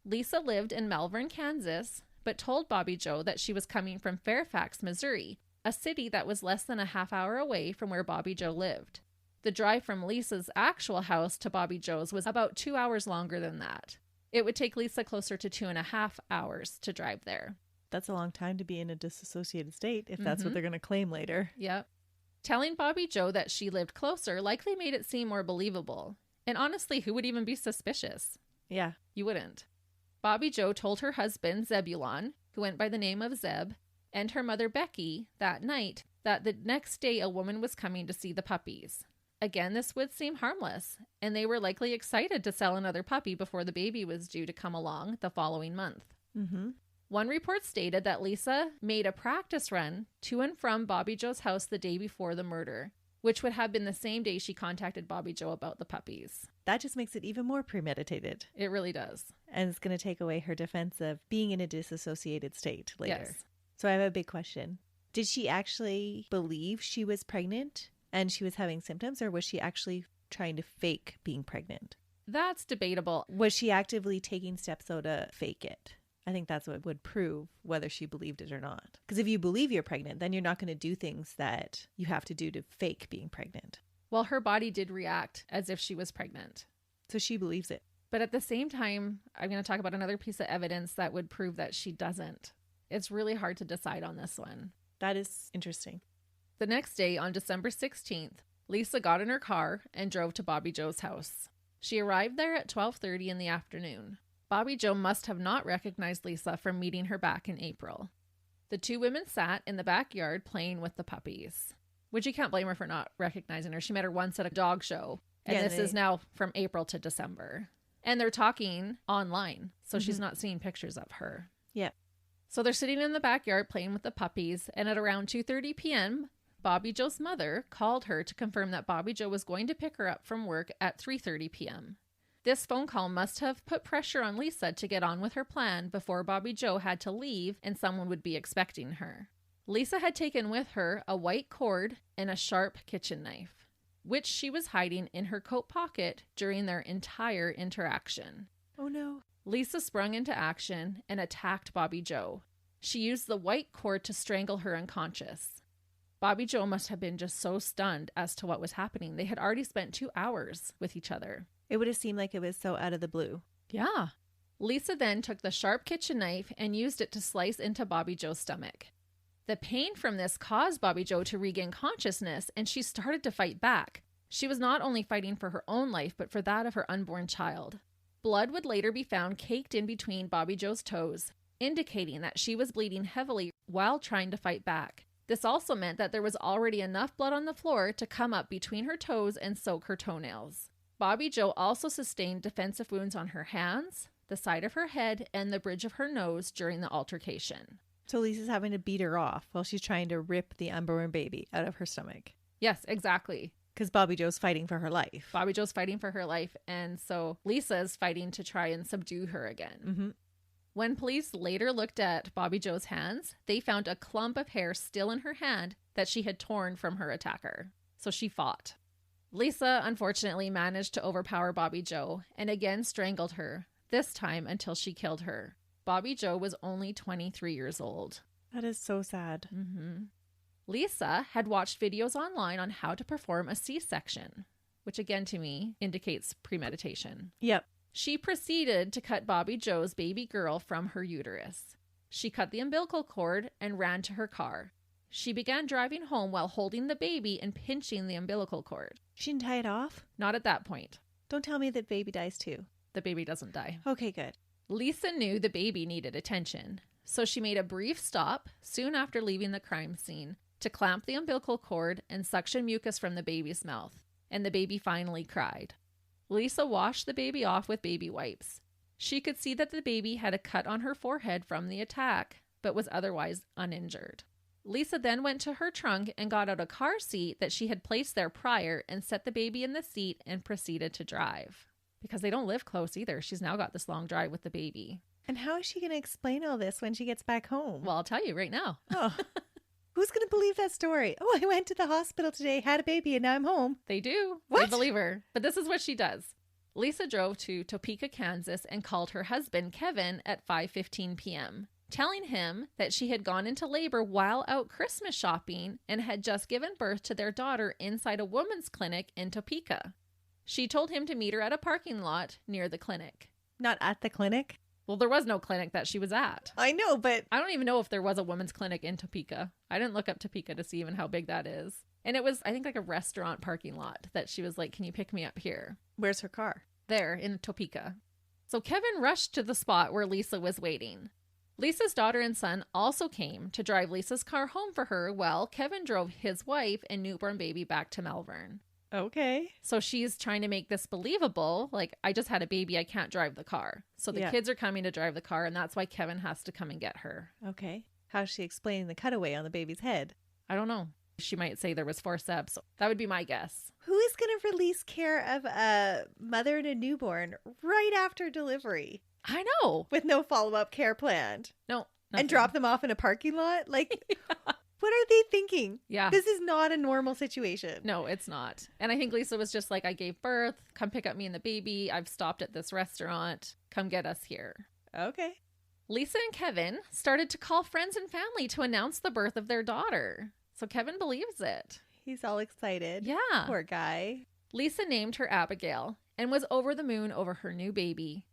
Lisa lived in Malvern, Kansas, but told Bobbie Jo that she was coming from Fairfax, Missouri, a city that was less than a half hour away from where Bobbie Jo lived. The drive from Lisa's actual house to Bobbie Jo's was about 2 hours longer than that. It would take Lisa closer to 2.5 hours to drive there. That's a long time to be in a dissociated state if that's what they're going to claim later. Yep. Telling Bobbie Jo that she lived closer likely made it seem more believable. And honestly, who would even be suspicious? Yeah. You wouldn't. Bobbie Jo told her husband, Zebulon, who went by the name of Zeb, and her mother, Becky, that night that the next day a woman was coming to see the puppies. Again, this would seem harmless, and they were likely excited to sell another puppy before the baby was due to come along the following month. Mm-hmm. One report stated that Lisa made a practice run to and from Bobbie Jo's house the day before the murder, which would have been the same day she contacted Bobbie Jo about the puppies. That just makes it even more premeditated. It really does. And it's going to take away her defense of being in a disassociated state later. Yes. So I have a big question. Did she actually believe she was pregnant and she was having symptoms, or was she actually trying to fake being pregnant? That's debatable. Was she actively taking steps though to fake it? I think that's what would prove whether she believed it or not. Because if you believe you're pregnant, then you're not going to do things that you have to do to fake being pregnant. Well, her body did react as if she was pregnant. So she believes it. But at the same time, I'm going to talk about another piece of evidence that would prove that she doesn't. It's really hard to decide on this one. That is interesting. The next day, on December 16th, Lisa got in her car and drove to Bobbie Jo's house. She arrived there at 12:30 in the afternoon. Bobbie Jo must have not recognized Lisa from meeting her back in April. The two women sat in the backyard playing with the puppies, which you can't blame her for not recognizing her. She met her once at a dog show, and this is now from April to December. And they're talking online, so she's not seeing pictures of her. Yeah. So they're sitting in the backyard playing with the puppies, and at around 2:30 p.m., Bobbie Jo's mother called her to confirm that Bobbie Jo was going to pick her up from work at 3:30 p.m. This phone call must have put pressure on Lisa to get on with her plan before Bobbie Jo had to leave and someone would be expecting her. Lisa had taken with her a white cord and a sharp kitchen knife, which she was hiding in her coat pocket during their entire interaction. Oh no. Lisa sprung into action and attacked Bobbie Jo. She used the white cord to strangle her unconscious. Bobbie Jo must have been just so stunned as to what was happening. They had already spent 2 hours with each other. It would have seemed like it was so out of the blue. Yeah. Lisa then took the sharp kitchen knife and used it to slice into Bobbie Jo's stomach. The pain from this caused Bobbie Jo to regain consciousness, and she started to fight back. She was not only fighting for her own life, but for that of her unborn child. Blood would later be found caked in between Bobbie Jo's toes, indicating that she was bleeding heavily while trying to fight back. This also meant that there was already enough blood on the floor to come up between her toes and soak her toenails. Bobbie Jo also sustained defensive wounds on her hands, the side of her head, and the bridge of her nose during the altercation. So Lisa's having to beat her off while she's trying to rip the unborn baby out of her stomach. Yes, exactly. Because Bobbie Jo's fighting for her life. Bobbie Jo's fighting for her life, and so Lisa's fighting to try and subdue her again. Mm-hmm. When police later looked at Bobbie Jo's hands, they found a clump of hair still in her hand that she had torn from her attacker. So she fought. Lisa, unfortunately, managed to overpower Bobbie Jo and again strangled her, this time until she killed her. Bobbie Jo was only 23 years old. That is so sad. Mm-hmm. Lisa had watched videos online on how to perform a C-section, which again to me indicates premeditation. Yep. She proceeded to cut Bobbie Jo's baby girl from her uterus. She cut the umbilical cord and ran to her car. She began driving home while holding the baby and pinching the umbilical cord. She didn't tie it off? Not at that point. Don't tell me that baby dies too. The baby doesn't die. Okay, good. Lisa knew the baby needed attention, so she made a brief stop soon after leaving the crime scene to clamp the umbilical cord and suction mucus from the baby's mouth, and the baby finally cried. Lisa washed the baby off with baby wipes. She could see that the baby had a cut on her forehead from the attack, but was otherwise uninjured. Lisa then went to her trunk and got out a car seat that she had placed there prior and set the baby in the seat and proceeded to drive. Because they don't live close either. She's now got this long drive with the baby. And how is she going to explain all this when she gets back home? Well, I'll tell you right now. Oh, who's going to believe that story? Oh, I went to the hospital today, had a baby, and now I'm home. They do. What? They believe her. But this is what she does. Lisa drove to Topeka, Kansas, and called her husband, Kevin, at 5:15 p.m., telling him that she had gone into labor while out Christmas shopping and had just given birth to their daughter inside a woman's clinic in Topeka. She told him to meet her at a parking lot near the clinic. Not at the clinic? Well, there was no clinic that she was at. I know, but I don't even know if there was a women's clinic in Topeka. I didn't look up Topeka to see even how big that is. And it was, I think, like a restaurant parking lot that she was like, can you pick me up here? where's her car? There in Topeka. So Kevin rushed to the spot where Lisa was waiting. Lisa's daughter and son also came to drive Lisa's car home for her while Kevin drove his wife and newborn baby back to Malvern. Okay. So she's trying to make this believable. Like, I just had a baby. I can't drive the car. So the kids are coming to drive the car, and that's why Kevin has to come and get her. Okay. How's she explaining the cutaway on the baby's head? I don't know. She might say there was forceps. That would be my guess. Who is going to release care of a mother and a newborn right after delivery I know. with no follow-up care planned? No. And drop them off in a parking lot? Like, what are they thinking? Yeah. This is not a normal situation. No, it's not. And I think Lisa was just like, I gave birth. Come pick up me and the baby. I've stopped at this restaurant. Come get us here. Okay. Lisa and Kevin started to call friends and family to announce the birth of their daughter. So Kevin believes it. He's all excited. Yeah. Poor guy. Lisa named her Abigail and was over the moon over her new baby.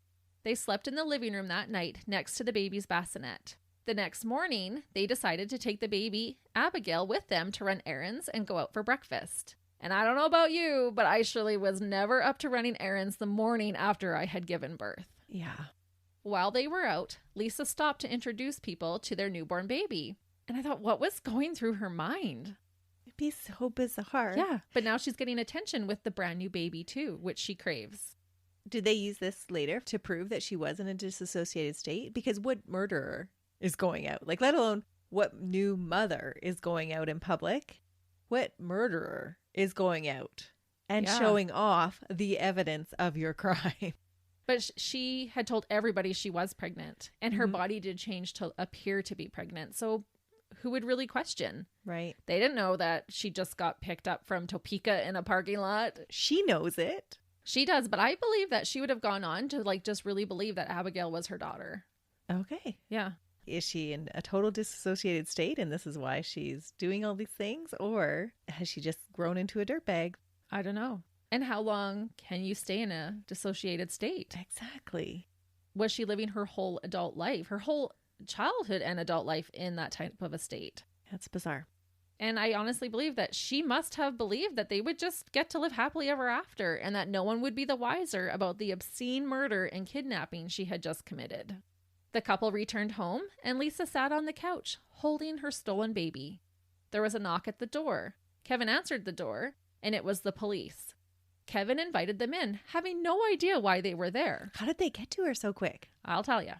They slept in the living room that night next to the baby's bassinet. The next morning, they decided to take the baby, Abigail, with them to run errands and go out for breakfast. And I don't know about you, but I surely was never up to running errands the morning after I had given birth. Yeah. While they were out, Lisa stopped to introduce people to their newborn baby. And I thought, what was going through her mind? It'd be so bizarre. Yeah, but now she's getting attention with the brand new baby too, which she craves. Did they use this later to prove that she was in a dissociated state? Because what murderer is going out? Like, let alone what new mother is going out in public? What murderer is going out and showing off the evidence of your crime? But she had told everybody she was pregnant, and her body did change to appear to be pregnant. So who would really question? Right. They didn't know that she just got picked up from Topeka in a parking lot. She knows it. She does, but I believe that she would have gone on to like just really believe that Abigail was her daughter. Okay. Yeah. Is she in a total dissociated state and this is why she's doing all these things? Or has she just grown into a dirtbag? I don't know. And how long can you stay in a dissociated state? Exactly. Was she living her whole adult life, her whole childhood and adult life in that type of a state? That's bizarre. And I honestly believe that she must have believed that they would just get to live happily ever after and that no one would be the wiser about the obscene murder and kidnapping she had just committed. The couple returned home and Lisa sat on the couch holding her stolen baby. There was a knock at the door. Kevin answered the door and it was the police. Kevin invited them in, having no idea why they were there. How did they get to her so quick? I'll tell you.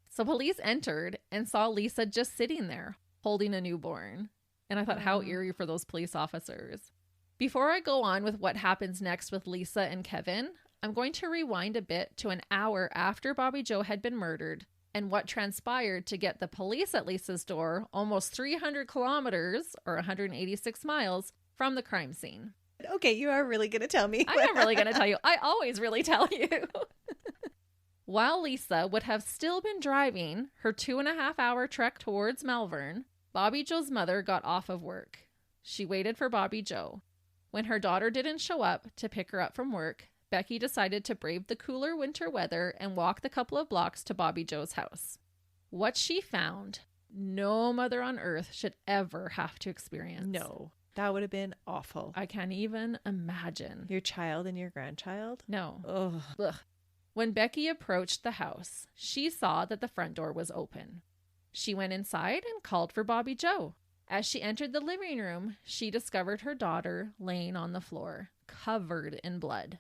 So police entered and saw Lisa just sitting there holding a newborn. And I thought, how eerie for those police officers. Before I go on with what happens next with Lisa and Kevin, I'm going to rewind a bit to an hour after Bobbie Jo had been murdered and what transpired to get the police at Lisa's door almost 300 kilometers or 186 miles from the crime scene. Okay, you are really going to tell me. I am really going to tell you. I always really tell you. While Lisa would have still been driving her 2.5-hour trek towards Malvern, Bobbie Jo's mother got off of work. She waited for Bobbie Jo. When her daughter didn't show up to pick her up from work, Becky decided to brave the cooler winter weather and walk the couple of blocks to Bobbie Jo's house. What she found, no mother on earth should ever have to experience. No, that would have been awful. I can't even imagine. Your child and your grandchild? No. Ugh. Ugh. When Becky approached the house, she saw that the front door was open. She went inside and called for Bobbie Jo. As she entered the living room, she discovered her daughter laying on the floor, covered in blood.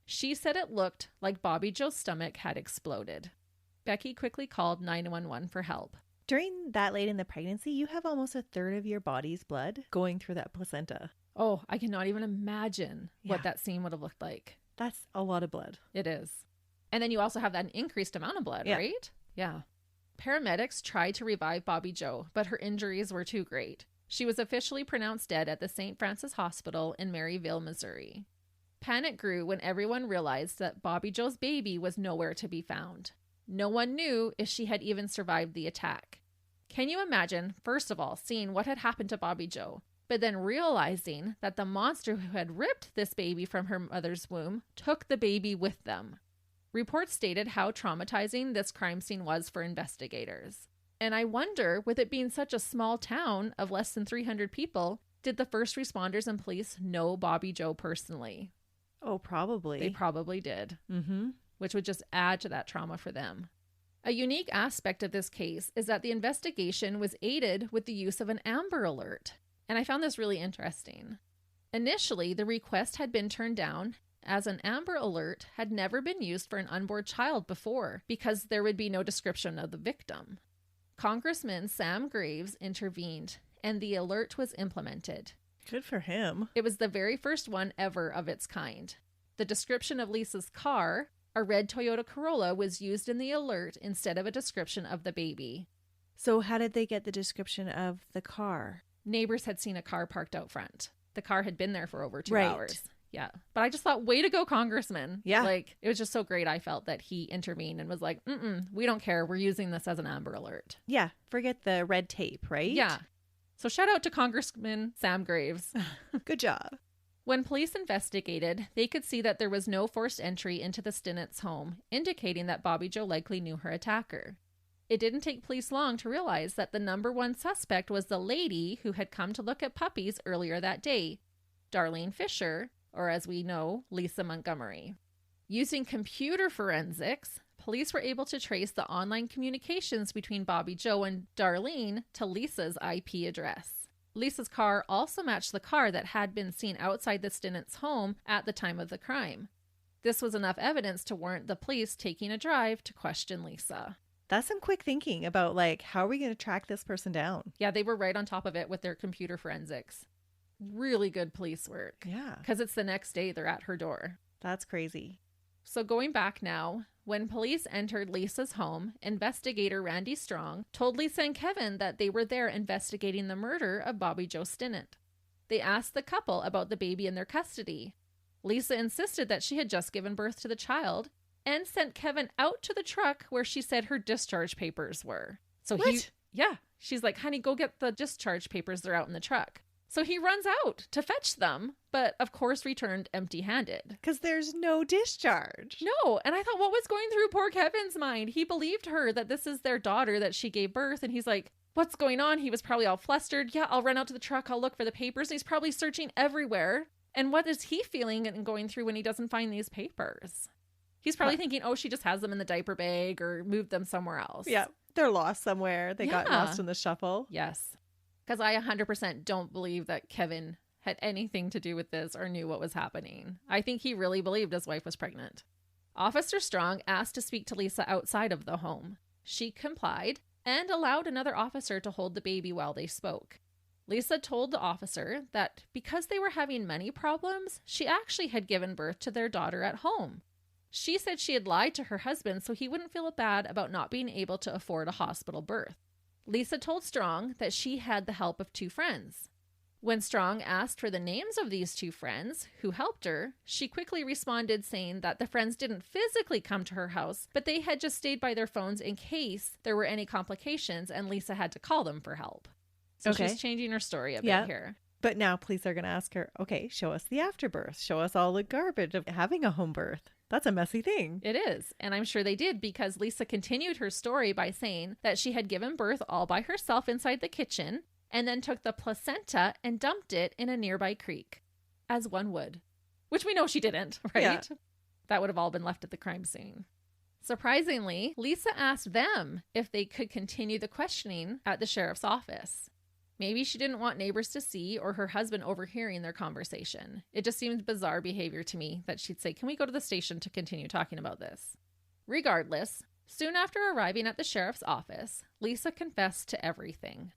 She said it looked like Bobbie Jo's stomach had exploded. Becky quickly called 911 for help. During that late in the pregnancy, you have almost a third of your body's blood going through that placenta. Oh, I cannot even imagine what that scene would have looked like. That's a lot of blood. It is. And then you also have that increased amount of blood, right? Yeah. Paramedics tried to revive Bobbie Jo, but her injuries were too great. She was officially pronounced dead at the St. Francis Hospital in Maryville, Missouri. Panic grew when everyone realized that Bobbie Jo's baby was nowhere to be found. No one knew if she had even survived the attack. Can you imagine, first of all, seeing what had happened to Bobbie Jo, but then realizing that the monster who had ripped this baby from her mother's womb took the baby with them? Reports stated how traumatizing this crime scene was for investigators. And I wonder, with it being such a small town of less than 300 people, did the first responders and police know Bobbie Jo personally? Oh, probably. They probably did. Mm-hmm. Which would just add to that trauma for them. A unique aspect of this case is that the investigation was aided with the use of an Amber Alert. And I found this really interesting. Initially, the request had been turned down, as an Amber Alert had never been used for an unborn child before, because there would be no description of the victim. Congressman Sam Graves intervened, and the alert was implemented. Good for him. It was the very first one ever of its kind. The description of Lisa's car, a red Toyota Corolla, was used in the alert instead of a description of the baby. So how did they get the description of the car? Neighbors had seen a car parked out front. The car had been there for over 2 Right. hours. Yeah. But I just thought, way to go, Congressman. Yeah. Like, it was just so great. I felt that he intervened and was like, we don't care. We're using this as an Amber Alert. Yeah. Forget the red tape, right? Yeah. So shout out to Congressman Sam Graves. Good job. When police investigated, they could see that there was no forced entry into the Stinnetts' home, indicating that Bobbie Jo likely knew her attacker. It didn't take police long to realize that the number one suspect was the lady who had come to look at puppies earlier that day, Darlene Fisher, or as we know, Lisa Montgomery. Using computer forensics, police were able to trace the online communications between Bobbie Jo and Darlene to Lisa's IP address. Lisa's car also matched the car that had been seen outside the Stinnetts' home at the time of the crime. This was enough evidence to warrant the police taking a drive to question Lisa. That's some quick thinking about, like, how are we going to track this person down? Yeah, they were right on top of it with their computer forensics. Really good police work. Yeah. Because it's the next day they're at her door. That's crazy. So going back now, when police entered Lisa's home, investigator Randy Strong told Lisa and Kevin that they were there investigating the murder of Bobbie Jo Stinnett. They asked the couple about the baby in their custody. Lisa insisted that she had just given birth to the child and sent Kevin out to the truck where she said her discharge papers were. So What? she's like, honey, go get the discharge papers. They're out in the truck. So he runs out to fetch them, but of course returned empty-handed. Because there's no discharge. No, and I thought, what was going through poor Kevin's mind? He believed her that this is their daughter that she gave birth, and he's like, what's going on? He was probably all flustered. Yeah, I'll run out to the truck. I'll look for the papers. And he's probably searching everywhere. And what is he feeling and going through when he doesn't find these papers? He's probably thinking, oh, she just has them in the diaper bag or moved them somewhere else. Yeah, they're lost somewhere. They got Yeah. lost in the shuffle. Yes. Because I 100% don't believe that Kevin had anything to do with this or knew what was happening. I think he really believed his wife was pregnant. Officer Strong asked to speak to Lisa outside of the home. She complied and allowed another officer to hold the baby while they spoke. Lisa told the officer that because they were having money problems, she actually had given birth to their daughter at home. She said she had lied to her husband so he wouldn't feel bad about not being able to afford a hospital birth. Lisa told Strong that she had the help of 2 friends. When Strong asked for the names of these 2 friends who helped her, she quickly responded saying that the friends didn't physically come to her house, but they had just stayed by their phones in case there were any complications and Lisa had to call them for help. So Okay. she's changing her story a bit Yeah. here. But now police are going to ask her, okay, show us the afterbirth. Show us all the garbage of having a home birth. That's a messy thing. It is, and I'm sure they did because Lisa continued her story by saying that she had given birth all by herself inside the kitchen and then took the placenta and dumped it in a nearby creek, as one would. Which we know she didn't, right? Yeah. That would have all been left at the crime scene. Surprisingly, Lisa asked them if they could continue the questioning at the sheriff's office. Maybe she didn't want neighbors to see or her husband overhearing their conversation. It just seemed bizarre behavior to me that she'd say, can we go to the station to continue talking about this? Regardless, soon after arriving at the sheriff's office, Lisa confessed to everything,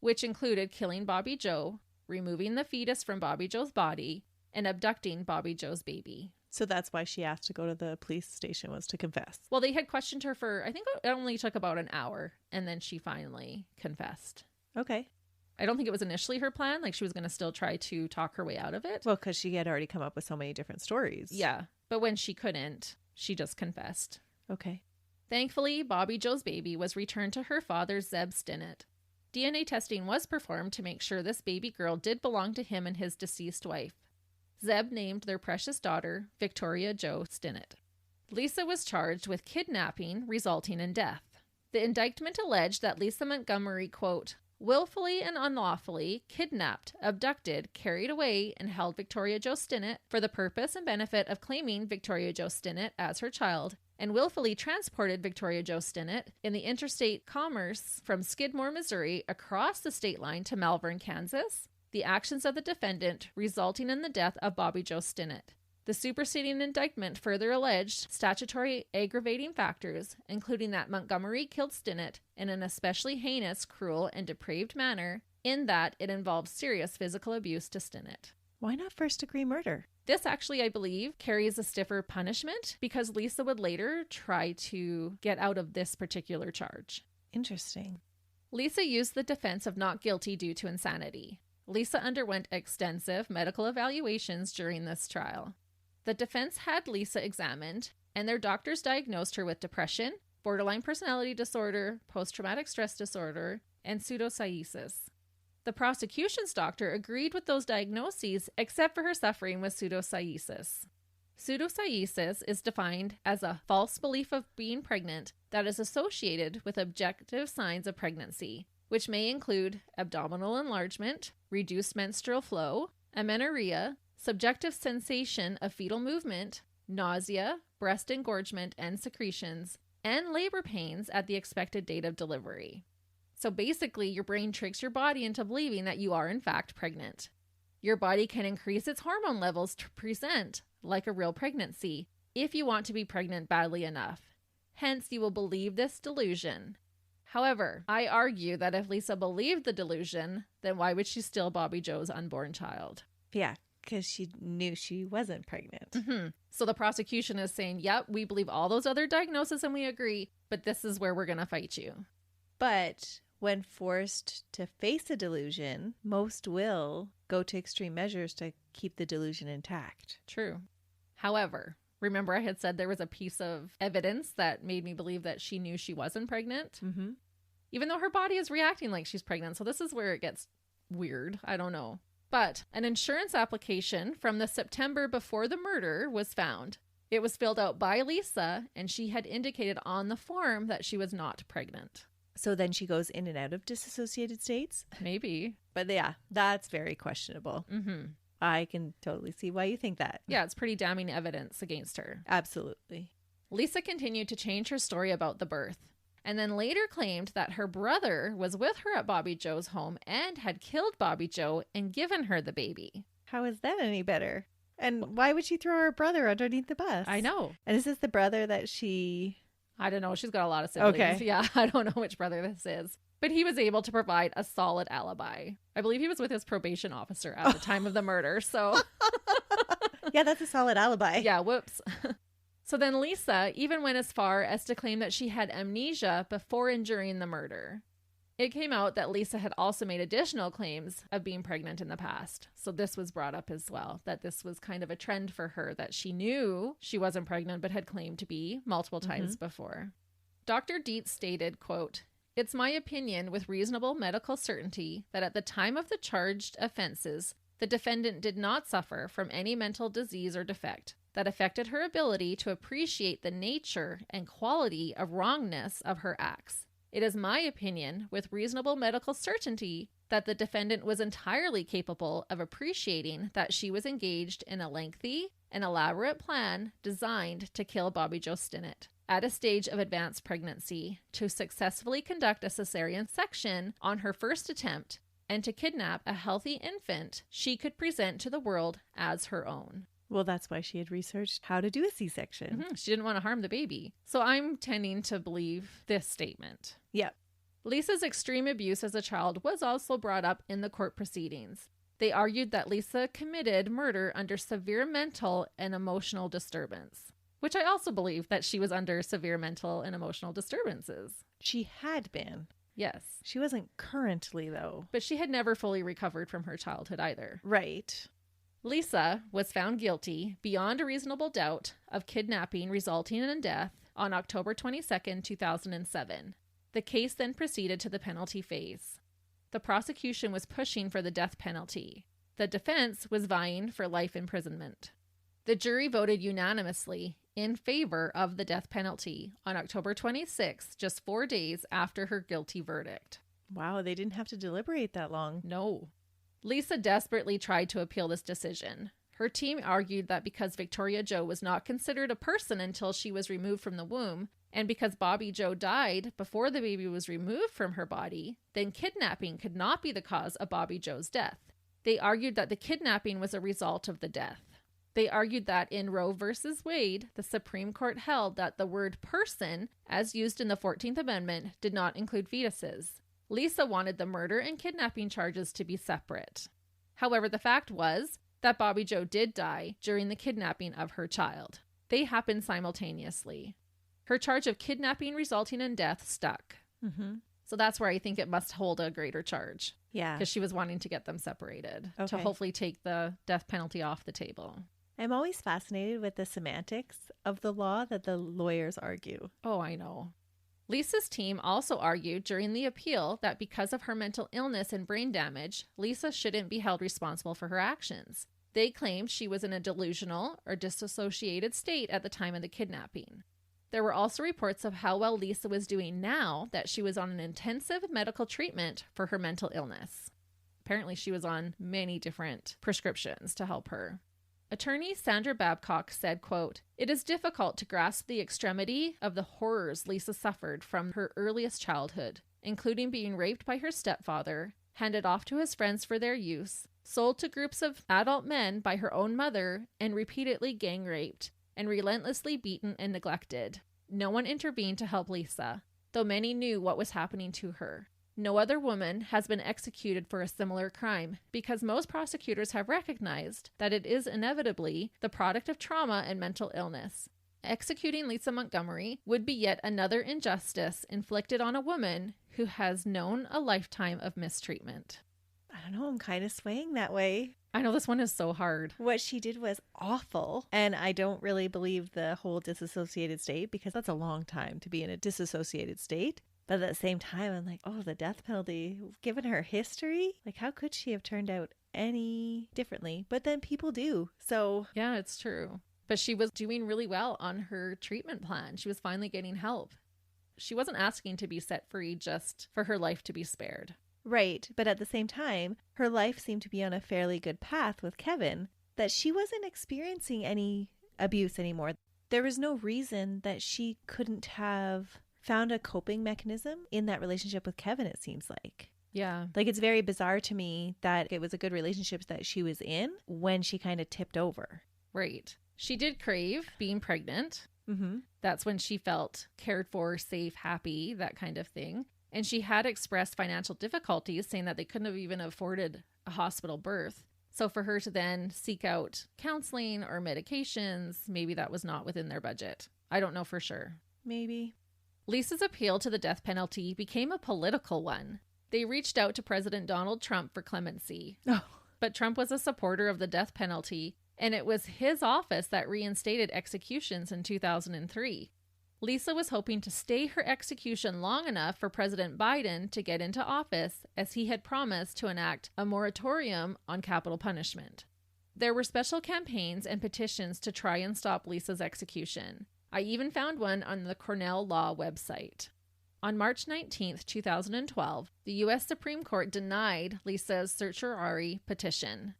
which included killing Bobbie Jo, removing the fetus from Bobbie Jo's body, and abducting Bobbie Jo's baby. So that's why she asked to go to the police station, was to confess. Well, they had questioned her for, I think it only took about an hour, and then she finally confessed. Okay. I don't think it was initially her plan. Like, she was going to still try to talk her way out of it. Well, because she had already come up with so many different stories. Yeah. But when she couldn't, she just confessed. Okay. Thankfully, Bobbie Jo's baby was returned to her father, Zeb Stinnett. DNA testing was performed to make sure this baby girl did belong to him and his deceased wife. Zeb named their precious daughter Victoria Jo Stinnett. Lisa was charged with kidnapping resulting in death. The indictment alleged that Lisa Montgomery, quote, willfully and unlawfully kidnapped, abducted, carried away, and held Victoria Jo Stinnett for the purpose and benefit of claiming Victoria Jo Stinnett as her child, and willfully transported Victoria Jo Stinnett in the interstate commerce from Skidmore, Missouri, across the state line to Malvern, Kansas, the actions of the defendant resulting in the death of Bobbie Jo Stinnett. The superseding indictment further alleged statutory aggravating factors, including that Montgomery killed Stinnett in an especially heinous, cruel, and depraved manner, in that it involved serious physical abuse to Stinnett. Why not first-degree murder? This actually, I believe, carries a stiffer punishment because Lisa would later try to get out of this particular charge. Interesting. Lisa used the defense of not guilty due to insanity. Lisa underwent extensive medical evaluations during this trial. The defense had Lisa examined, and their doctors diagnosed her with depression, borderline personality disorder, post-traumatic stress disorder, and pseudopsoriasis. The prosecution's doctor agreed with those diagnoses except for her suffering with pseudopsoriasis. Pseudopsoriasis is defined as a false belief of being pregnant that is associated with objective signs of pregnancy, which may include abdominal enlargement, reduced menstrual flow, amenorrhea, subjective sensation of fetal movement, nausea, breast engorgement and secretions, and labor pains at the expected date of delivery. So basically, your brain tricks your body into believing that you are in fact pregnant. Your body can increase its hormone levels to present like a real pregnancy if you want to be pregnant badly enough. Hence, you will believe this delusion. However, I argue that if Lisa believed the delusion, then why would she steal Bobbie Jo's unborn child? Yeah, because she knew she wasn't pregnant. Mm-hmm. So the prosecution is saying, yep, we believe all those other diagnoses and we agree, but this is where we're going to fight you. But when forced to face a delusion, most will go to extreme measures to keep the delusion intact. True. However, remember I had said there was a piece of evidence that made me believe that she knew she wasn't pregnant? Mm-hmm. Even though her body is reacting like she's pregnant. So this is where it gets weird. I don't know. But an insurance application from the September before the murder was found. It was filled out by Lisa, and she had indicated on the form that she was not pregnant. So then she goes in and out of dissociated states? Maybe. But yeah, that's very questionable. Mm-hmm. I can totally see why you think that. Yeah, it's pretty damning evidence against her. Absolutely. Lisa continued to change her story about the birth, and then later claimed that her brother was with her at Bobbie Jo's home and had killed Bobbie Jo and given her the baby. How is that any better? And why would she throw her brother underneath the bus? I know. And is this the brother that she... I don't know. She's got a lot of siblings. Okay. Yeah, I don't know which brother this is. But he was able to provide a solid alibi. I believe he was with his probation officer at the time of the murder, so... Yeah, that's a solid alibi. Yeah, whoops. So then Lisa even went as far as to claim that she had amnesia before and during the murder. It came out that Lisa had also made additional claims of being pregnant in the past. So this was brought up as well, that this was kind of a trend for her, that she knew she wasn't pregnant but had claimed to be multiple times before. Dr. Dietz stated, quote, "It's my opinion with reasonable medical certainty that at the time of the charged offenses, the defendant did not suffer from any mental disease or defect that affected her ability to appreciate the nature and quality of wrongness of her acts. It is my opinion, with reasonable medical certainty, that the defendant was entirely capable of appreciating that she was engaged in a lengthy and elaborate plan designed to kill Bobbie Jo Stinnett at a stage of advanced pregnancy, to successfully conduct a cesarean section on her first attempt, and to kidnap a healthy infant she could present to the world as her own." Well, that's why she had researched how to do a C-section. Mm-hmm. She didn't want to harm the baby. So I'm tending to believe this statement. Yep. Lisa's extreme abuse as a child was also brought up in the court proceedings. They argued that Lisa committed murder under severe mental and emotional disturbance, which I also believe that she was under severe mental and emotional disturbances. She had been. Yes. She wasn't currently, though. But she had never fully recovered from her childhood either. Right. Lisa was found guilty, beyond a reasonable doubt, of kidnapping resulting in death on October 22nd, 2007. The case then proceeded to the penalty phase. The prosecution was pushing for the death penalty. The defense was vying for life imprisonment. The jury voted unanimously in favor of the death penalty on October 26th, just 4 days after her guilty verdict. Wow, they didn't have to deliberate that long. No. Lisa desperately tried to appeal this decision. Her team argued that because Victoria Jo was not considered a person until she was removed from the womb, and because Bobbie Jo died before the baby was removed from her body, then kidnapping could not be the cause of Bobbie Jo's death. They argued that the kidnapping was a result of the death. They argued that in Roe v. Wade, the Supreme Court held that the word person, as used in the 14th Amendment, did not include fetuses. Lisa wanted the murder and kidnapping charges to be separate. However, the fact was that Bobbie Jo did die during the kidnapping of her child. They happened simultaneously. Her charge of kidnapping resulting in death stuck. Mm-hmm. So that's where I think it must hold a greater charge. Yeah. Because she was wanting to get them separated to Okay. hopefully take the death penalty off the table. I'm always fascinated with the semantics of the law that the lawyers argue. Oh, I know. Lisa's team also argued during the appeal that because of her mental illness and brain damage, Lisa shouldn't be held responsible for her actions. They claimed she was in a delusional or dissociated state at the time of the kidnapping. There were also reports of how well Lisa was doing now that she was on an intensive medical treatment for her mental illness. Apparently, she was on many different prescriptions to help her. Attorney Sandra Babcock said, quote, "It is difficult to grasp the extremity of the horrors Lisa suffered from her earliest childhood, including being raped by her stepfather, handed off to his friends for their use, sold to groups of adult men by her own mother, and repeatedly gang raped, and relentlessly beaten and neglected. No one intervened to help Lisa, though many knew what was happening to her. No other woman has been executed for a similar crime because most prosecutors have recognized that it is inevitably the product of trauma and mental illness. Executing Lisa Montgomery would be yet another injustice inflicted on a woman who has known a lifetime of mistreatment." I don't know, I'm kind of swaying that way. I know this one is so hard. What she did was awful. And I don't really believe the whole disassociated state because that's a long time to be in a disassociated state. But at the same time, I'm like, oh, the death penalty, given her history, like how could she have turned out any differently? But then people do. So Yeah, it's true. But she was doing really well on her treatment plan. She was finally getting help. She wasn't asking to be set free just for her life to be spared. right. But at the same time, her life seemed to be on a fairly good path with Kevin, that she wasn't experiencing any abuse anymore. There was no reason that she couldn't have found a coping mechanism in that relationship with Kevin, it seems like. Yeah. Like, it's very bizarre to me that it was a good relationship that she was in when she kind of tipped over. Right. She did crave being pregnant. Mm-hmm. That's when she felt cared for, safe, happy, that kind of thing. And she had expressed financial difficulties, saying that they couldn't have even afforded a hospital birth. So for her to then seek out counseling or medications, maybe that was not within their budget. I don't know for sure. Maybe. Lisa's appeal to the death penalty became a political one. They reached out to President Donald Trump for clemency. Oh. But Trump was a supporter of the death penalty, and it was his office that reinstated executions in 2003. Lisa was hoping to stay her execution long enough for President Biden to get into office, as he had promised to enact a moratorium on capital punishment. There were special campaigns and petitions to try and stop Lisa's execution. I even found one on the Cornell Law website. On March 19, 2012, the U.S. Supreme Court denied Lisa's certiorari petition.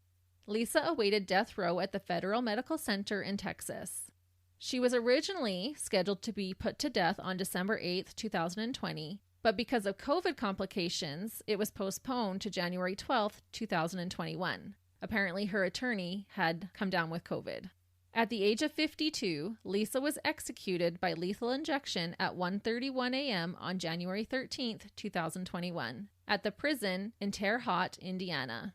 Lisa awaited death row at the Federal Medical Center in Texas. She was originally scheduled to be put to death on December 8, 2020, but because of COVID complications, it was postponed to January 12, 2021. Apparently, her attorney had come down with COVID. At the age of 52, Lisa was executed by lethal injection at 1:31 a.m. on January 13, 2021, at the prison in Terre Haute, Indiana.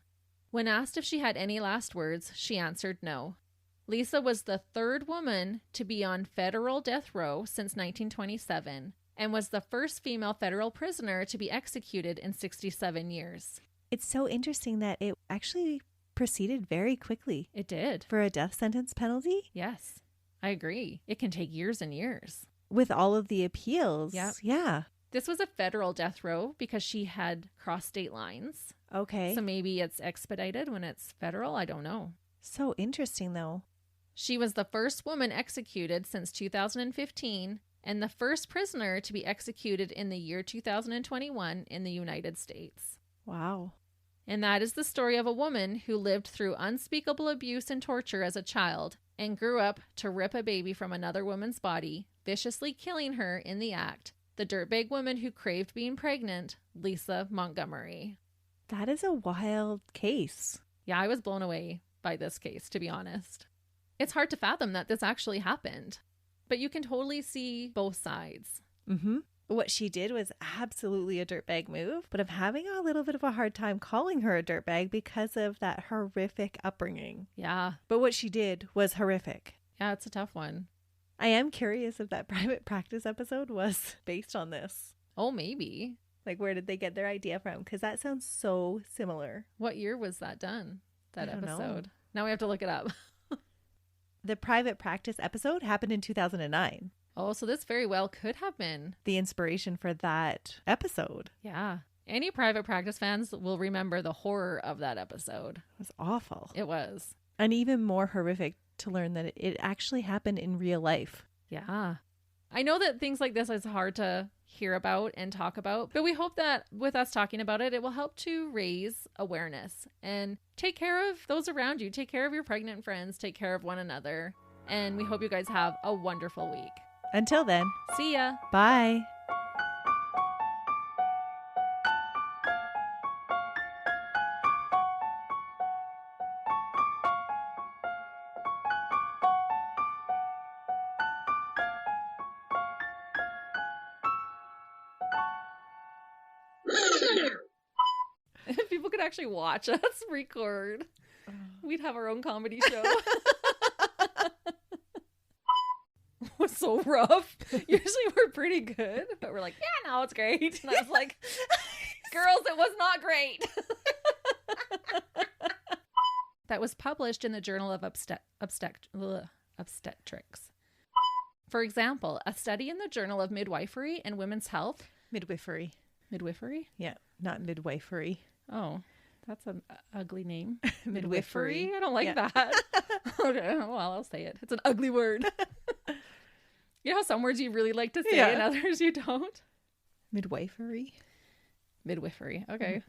When asked if she had any last words, she answered no. Lisa was the third woman to be on federal death row since 1927 and was the first female federal prisoner to be executed in 67 years. It's so interesting that it actually proceeded very quickly. It did. For a death sentence penalty? Yes, I agree. It can take years and years. With all of the appeals. Yep. Yeah. This was a federal death row because she had crossed state lines. Okay. So maybe it's expedited when it's federal. I don't know. So interesting, though. She was the first woman executed since 2015 and the first prisoner to be executed in the year 2021 in the United States. Wow. And that is the story of a woman who lived through unspeakable abuse and torture as a child and grew up to rip a baby from another woman's body, viciously killing her in the act. The dirtbag woman who craved being pregnant, Lisa Montgomery. That is a wild case. Yeah, I was blown away by this case, to be honest. It's hard to fathom that this actually happened, but you can totally see both sides. Mm-hmm. What she did was absolutely a dirtbag move, but I'm having a little bit of a hard time calling her a dirtbag because of that horrific upbringing. Yeah. But what she did was horrific. Yeah, it's a tough one. I am curious if that private practice episode was based on this. Oh, maybe. Like, where did they get their idea from? Because that sounds so similar. What year was that done? That I don't know. episode? Now we have to look it up. The private practice episode happened in 2009. Oh, so this very well could have been the inspiration for that episode. Yeah. Any private practice fans will remember the horror of that episode. It was awful. It was. And even more horrific to learn that it actually happened in real life. Yeah. I know that things like this is hard to hear about and talk about, but we hope that with us talking about it, it will help to raise awareness and take care of those around you. Take care of your pregnant friends. Take care of one another. And we hope you guys have a wonderful week. Until then, see ya. Bye. If people could actually watch us record, we'd have our own comedy show. It was so rough. Usually we're pretty good, but we're like, yeah, no, it's great. And I was like, girls, it was not great. That was published in the Journal of Obstetrics. For example, a study in the Journal of Midwifery and Women's Health. Midwifery. Midwifery? Yeah, not midwifery. Oh, that's an ugly name. Midwifery. I don't like that. Okay, well, I'll say it. It's an ugly word. You know how some words you really like to say and others you don't? Midwifery. Midwifery. Okay.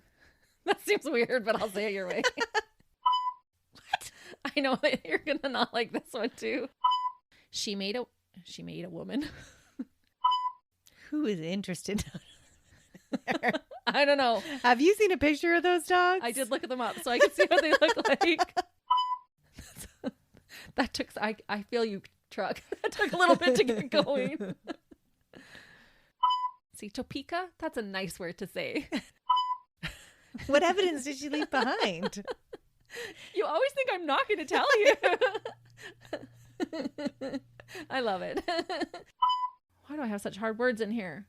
That seems weird, but I'll say it your way. What? I know that you're going to not like this one too. She made a woman. Who is interested? I don't know. Have you seen a picture of those dogs? I did look them up so I could see what they look like. That took, I feel you, truck. That took a little bit to get going. See, Topeka? That's a nice word to say. What evidence did she leave behind? You always think I'm not going to tell you. I love it. Why do I have such hard words in here?